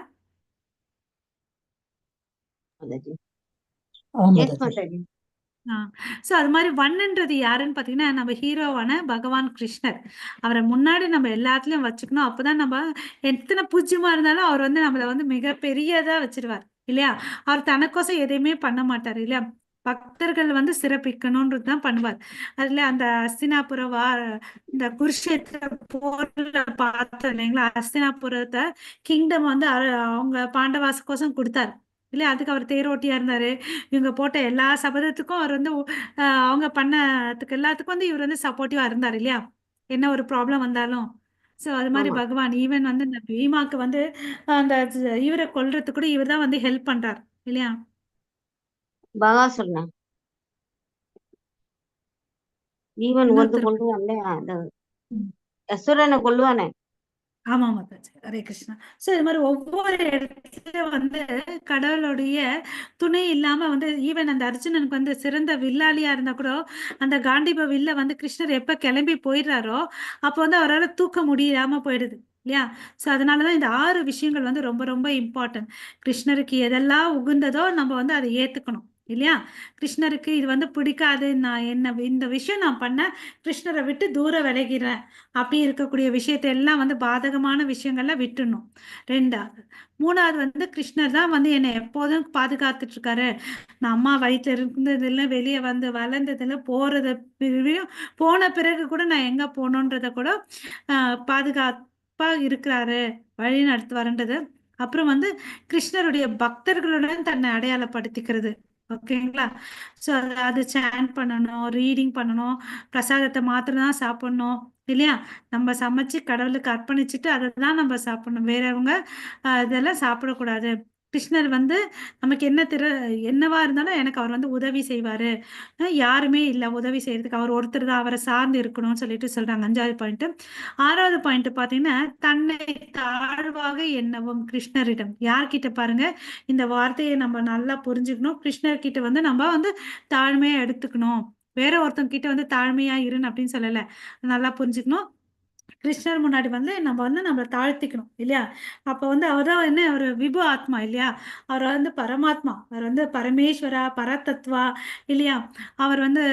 மாதாஜி. ஆமா எஸ் மாதாஜி. மாதாஜி. ஸோ அது மாதிரி 1ன்றது யாருன்னு பார்த்தீங்கன்னா நம்ம ஹீரோவான பகவான் கிருஷ்ணர். அவரை முன்னாடி நம்ம எல்லாத்துலயும் வச்சுக்கணும். அப்பதான் நம்ம எத்தனை பூஜ்யமா இருந்தாலும் அவர் வந்து நம்மளை வந்து மிக பெரியதா வச்சிருவார் இல்லையா? அவர் தனக்கோசம் எதையுமே பண்ண மாட்டார் இல்லையா? பக்தர்கள் வந்து சிறப்பிக்கணும்ன்றது தான் பண்ணுவார். அதுல அந்த அஸ்தினாபுர இந்த குருஷேத்திர போர்ல பார்த்தோம் இல்லைங்களா? அஸ்தினாபுரத்தை கிங்டம் வந்து அவங்க பாண்டவாஸ்கோசம் கொடுத்தாரு இல்லையா? அதுக்கு அவர் தேரோட்டியா இருந்தாரு. இவங்க போட்ட எல்லா சபதத்துக்கும் அவர் வந்து அவங்க பண்ணதுக்கு எல்லாத்துக்கும் வந்து இவர் வந்து சப்போர்ட்டிவா இருந்தார் இல்லையா? என்ன ஒரு ப்ராப்ளம் வந்தாலும். ஸோ அது மாதிரி ஆமா, பகவான் ஈவன் வந்து இந்த பீமாக்கு வந்து அந்த இவரை கொல்றதுக்கு கூட இவர் தான் வந்து ஹெல்ப் பண்றார் இல்லையா? பகாசுரன் ஈவன் வந்து இன்னொருத்தர் கொள்ளுவான்ல, அந்த அசுரனை கொள்ளுவானே. ஆமா மாதாஜி, ஹரே கிருஷ்ணா. ஸோ இது மாதிரி ஒவ்வொரு இடத்துலயும் வந்து கடவுளுடைய துணை இல்லாம வந்து ஈவன் அந்த அர்ஜுனனுக்கு வந்து சிறந்த வில்லாளியா இருந்தா கூட அந்த காண்டிப வில்ல வந்து கிருஷ்ணர் எப்ப கிளம்பி போயிடுறாரோ அப்போ வந்து அவரால் தூக்க முடியாம போயிடுது இல்லையா? ஸோ அதனாலதான் இந்த 6 விஷயங்கள் வந்து ரொம்ப ரொம்ப இம்பார்ட்டன்ட். கிருஷ்ணருக்கு எதெல்லாம் உகுந்ததோ நம்ம வந்து அதை ஏத்துக்கணும் இல்லையா? கிருஷ்ணருக்கு இது வந்து பிடிக்காது, நான் என்ன இந்த விஷயம் நான் பண்ண கிருஷ்ணரை விட்டு தூர விலகிறேன் அப்படி இருக்கக்கூடிய விஷயத்தை எல்லாம் வந்து பாதகமான விஷயங்கள்ல விட்டுணும். 2வது 3வது வந்து கிருஷ்ணர் தான் வந்து என்னை எப்போதும் பாதுகாத்துட்டு இருக்காரு. நான் அம்மா வயிற்றுல இருந்ததுல வெளியே வந்து வளர்ந்ததுல போன பிறகு கூட நான் எங்க போகணுன்றத கூட பாதுகாப்பா இருக்கிறாரு, வழி நடத்துவாருன்றது. அப்புறம் வந்து கிருஷ்ணருடைய பக்தர்களுடன் தன்னை அடையாளப்படுத்திக்கிறது. ஓகேங்களா? ஸோ அது சேன் பண்ணணும், ரீடிங் பண்ணணும், பிரசாதத்தை மாத்திரம் தான் சாப்பிடணும் இல்லையா? நம்ம சமைச்சு கடவுளுக்கு அர்ப்பணிச்சுட்டு அதை தான் நம்ம சாப்பிடணும். வேறவங்க இதெல்லாம் சாப்பிடக்கூடாது. கிருஷ்ணர் வந்து நமக்கு என்னவா இருந்தாலும் எனக்கு அவர் வந்து உதவி செய்வாரு. யாருமே இல்லை உதவி செய்யறதுக்கு, அவர் ஒருத்தர் தான், அவரை சார்ந்து இருக்கணும்னு சொல்லிட்டு சொல்றாங்க. 5வது பாயிண்ட். 6வது பாயிண்ட் பாத்தீங்கன்னா தன்னை தாழ்வாக எண்ணவும் கிருஷ்ணரிடம். யார்கிட்ட பாருங்க, இந்த வார்த்தையை நம்ம நல்லா புரிஞ்சுக்கணும். கிருஷ்ணர் கிட்ட வந்து நம்ம வந்து தாழ்மையா எடுத்துக்கணும். வேற ஒருத்தவங்க கிட்ட வந்து தாழ்மையா இருன்னு அப்படின்னு சொல்லல. நல்லா புரிஞ்சுக்கணும். கிருஷ்ணர் முன்னாடி வந்து நம்ம வந்து நம்மளை தாழ்த்திக்கணும் இல்லையா? அப்ப வந்து அவர் தான் என்ன, ஒரு விபு ஆத்மா இல்லையா? அவர் வந்து பரமாத்மா, அவர் வந்து பரமேஸ்வரா பரதத்வா இல்லையா? அவர் வந்து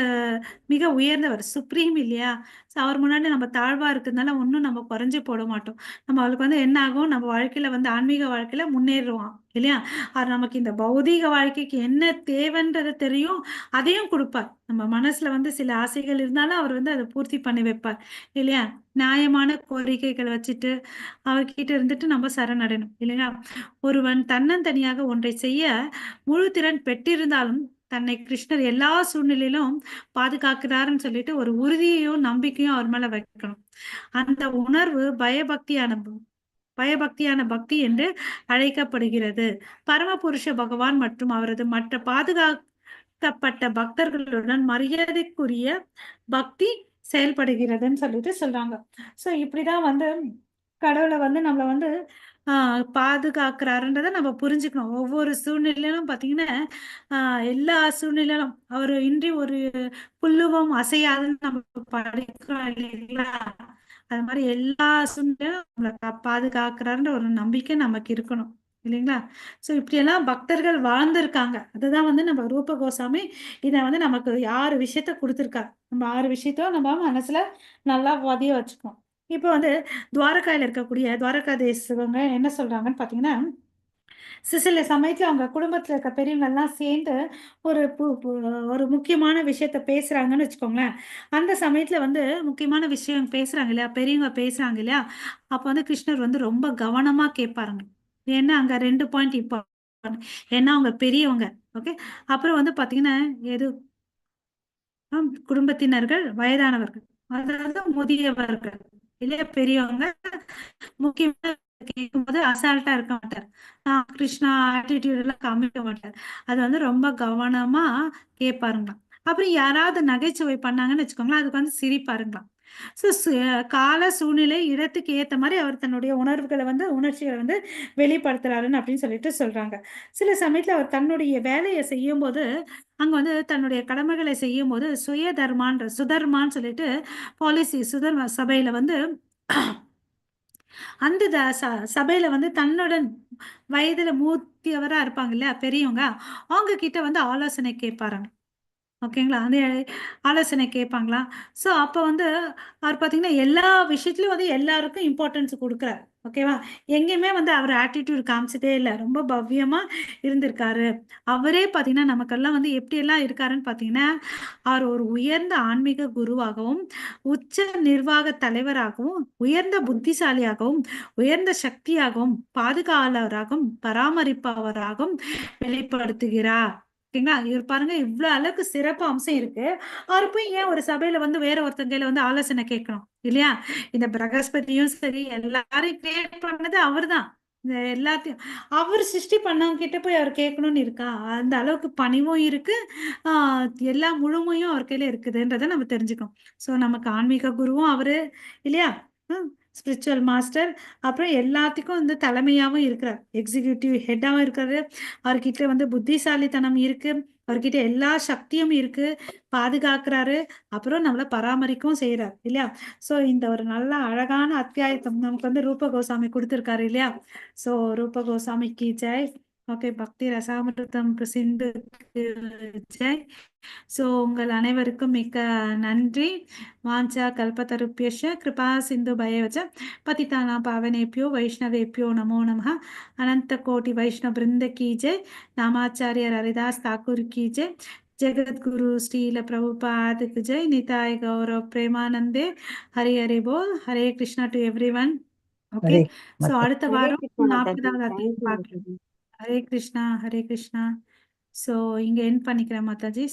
மிக உயர்ந்தவர், சுப்ரீம் இல்லையா? ஸோ அவர் முன்னாடி நம்ம தாழ்வா இருக்கிறதுனால ஒன்றும் நம்ம குறைஞ்சு போட மாட்டோம். நம்ம அவளுக்கு வந்து என்ன ஆகும், நம்ம வாழ்க்கையில வந்து ஆன்மீக வாழ்க்கையில முன்னேறுவோம் இல்லையா? அவர் நமக்கு இந்த பௌதீக வாழ்க்கைக்கு என்ன தேவைன்றது தெரியும், அதையும் கொடுப்பார். நம்ம மனசுல வந்து சில ஆசைகள் இருந்தாலும் அவர் வந்து அதை பூர்த்தி பண்ணி வைப்பார் இல்லையா? நியாயமான கோரிக்கைகளை வச்சுட்டு அவர்கிட்ட இருந்துட்டு நம்ம சரணடையணும் இல்லையா? ஒருவன் தன்னந்தனியாக ஒன்றை செய்ய முழு திறன் பெற்றிருந்தாலும் தன்னை கிருஷ்ணர் எல்லா சூழ்நிலையிலும் பாதுகாக்கிறாருன்னு சொல்லிட்டு ஒரு உறுதியையும் நம்பிக்கையும் அவர் மேல வைக்கணும். அந்த உணர்வு பயபக்தியான பக்தி என்று அழைக்கப்படுகிறது. பரமபுருஷ பகவான் மற்றும் அவரது மற்ற பாதுகாக்கப்பட்ட பக்தர்களுடன் மரியாதைக்குரிய பக்தி செயல்படுகிறதுன்னு சொல்லிட்டு சொல்றாங்க. ஸோ இப்படிதான் வந்து கடவுளை வந்து நம்மளை வந்து பாதுகாக்கிறாருன்றதை நம்ம புரிஞ்சுக்கணும். ஒவ்வொரு சூழ்நிலையிலும் பார்த்தீங்கன்னா எல்லா சூழ்நிலையிலும் அவர் இன்றி ஒரு புல்லுவும் அசையாதுன்னு நம்ம படிக்கிறோம் இல்லைங்களா? அது மாதிரி எல்லா சூழ்நிலையும் நம்மளை பாதுகாக்கிறாருன்ற ஒரு நம்பிக்கை நமக்கு இருக்கணும் இல்லைங்களா? ஸோ இப்படியெல்லாம் பக்தர்கள் வாழ்ந்திருக்காங்க. அதுதான் வந்து நம்ம ரூப கோசாமி இதை வந்து நமக்கு 6 விஷயத்த கொடுத்துருக்காரு. நம்ம 6 விஷயத்தையும் நம்ம மனசுல நல்லா பதிய வச்சுக்கணும். இப்போ வந்து துவாரகாயில இருக்கக்கூடிய துவாரகாதீஸ்வரங்க என்ன சொல்றாங்கன்னு பாத்தீங்கன்னா, சில சமயத்துல அவங்க குடும்பத்துல இருக்க பெரியவங்க எல்லாம் சேர்ந்து ஒரு ஒரு முக்கியமான விஷயத்த பேசுறாங்கன்னு வச்சுக்கோங்களேன். அந்த சமயத்துல வந்து முக்கியமான விஷயம் பேசுறாங்க இல்லையா, பெரியவங்க பேசுறாங்க இல்லையா, அப்ப வந்து கிருஷ்ணர் வந்து ரொம்ப கவனமா கேட்பாருங்க. ஏன்னா அங்க 2 பாயிண்ட் இப்போ, ஏன்னா அவங்க பெரியவங்க. ஓகே. அப்புறம் வந்து பாத்தீங்கன்னா எது குடும்பத்தினர்கள் வயதானவர்கள், அதாவது முதியவர்கள் இல்லையா, பெரியவங்க முக்கியமா கேட்கும்போது அசால்ட்டா இருக்க மாட்டார். கிருஷ்ணா ஆட்டிடியூட் எல்லாம் காமிக்க மாட்டார். அது வந்து ரொம்ப கவனமா கேட்பாருங்க. அப்புறம் யாராவது நகைச்சுவை பண்ணாங்கன்னு வச்சுக்கோங்களேன், அதுக்கு வந்து சிரிப்பாருங்களாம். ஸோ கால சூழ்நிலை இடத்துக்கு ஏத்த மாதிரி அவர் தன்னுடைய உணர்ச்சிகளை வந்து வெளிப்படுத்துறாருன்னு அப்படின்னு சொல்லிட்டு சொல்றாங்க. சில சமயத்துல அவர் தன்னுடைய வேலையை செய்யும்போது அங்க வந்து தன்னுடைய கடமைகளை செய்யும்போது சுதர்மான்னு சொல்லிட்டு பாலிசி சுதர்ம சபையில வந்து அந்த சபையில வந்து தன்னுடன் வயதுல மூத்தியவரா இருப்பாங்க இல்லையா பெரியவங்க, அவங்க கிட்ட வந்து ஆலோசனை கேட்பாராங்க. ஓகேங்களா? அந்த ஆலோசனை கேட்பாங்களா? ஸோ அப்ப வந்து அவர் பார்த்தீங்கன்னா, எல்லா விஷயத்துலயும் வந்து எல்லாருக்கும் இம்பார்ட்டன்ஸ் குடுக்குறார். ஓகேவா? எங்கேயுமே வந்து அவர் ஆட்டிட்யூட் காமிச்சதே இல்ல. ரொம்ப பவ்யமா இருந்திருக்காரு. அவரே பார்த்தீங்கன்னா, நமக்கெல்லாம் வந்து எப்படியெல்லாம் இருக்காருன்னு பார்த்தீங்கன்னா, அவர் ஒரு உயர்ந்த ஆன்மீக குருவாகவும், உச்ச நிர்வாக தலைவராகவும், உயர்ந்த புத்திசாலியாகவும், உயர்ந்த சக்தியாகவும், பாதுகாவலராகவும், பராமரிப்பவராகவும் வெளிப்படுத்துகிறார். ஓகேங்களா? இவர் பாருங்க இவ்ளோ அளவுக்கு சிறப்பு அம்சம் இருக்கு. அவரு போய் ஏன் ஒரு சபையில வந்து வேற ஒருத்தங்க கையில வந்து ஆலோசனை கேட்கணும்? இல்லையா? இந்த பிரகஸ்பதியும் சரி, எல்லாரையும் கிரியேட் பண்ணது அவர்தான். இந்த எல்லாத்தையும் அவர் சிருஷ்டி பண்ணவங்க கிட்ட போய் அவர் கேட்கணும்னு இருக்கா? அந்த அளவுக்கு பணிவும் இருக்கு. ஆ எல்லா முழுமையும் அவர் கையில இருக்குதுன்றத நம்ம தெரிஞ்சுக்கணும். ஸோ நமக்கு ஆன்மீக குருவும் அவரு இல்லையா? ம். Spiritual master. அப்புறம் எல்லாத்துக்கும் வந்து தலைமையாவும் இருக்கிறார். எக்ஸிக்யூட்டிவ் ஹெட்டாவும் இருக்காரு. அவர்கிட்ட வந்து புத்திசாலித்தனம் இருக்கு. அவர்கிட்ட எல்லா சக்தியும் இருக்கு. பாதுகாக்கிறாரு. அப்புறம் நம்மள பராமரிக்கவும் செய்றார். இல்லையா? ஸோ இந்த ஒரு நல்ல அழகான அத்தியாயத்த நமக்கு வந்து ரூப கோசாமி குடுத்திருக்காரு இல்லையா? ஸோ ரூப கோசாமிக்கு ஜெய். ஓகே. பக்தி ரசாமிருதம் சிந்துக்கு ஜெய். ஸோ உங்கள் அனைவருக்கும் மிக்க நன்றி. வாஞ்சா கல்பத்தருப்யஷ கிருபா சிந்து பயவச்ச பதிதானாம் பாவனேபியோ வைஷ்ணவேபியோ நமோ நமः. अनंत कोटि वैष्णव वृंद की जय. नामाचार्य हरिदास ठाकुर की जय. जगत गुरु श्रील प्रभुपाद की जय. निताय गौरव प्रेमानंदे. हरे हरे बोल. Hare Krishna to everyone. Okay. Hare so மாதா அடுத்த ஹரே வாரம் கிருஷ்ணா மாதாஜி. 40வது அத்தியாயம் தேங்க்யூ பார்க்கலாம். மாதாஜி. ஹரே கிருஷ்ணா ஹரே கிருஷ்ணா. ஸோ இங்க எண்ட் பண்ணிக்கிறேன் மாதாஜி.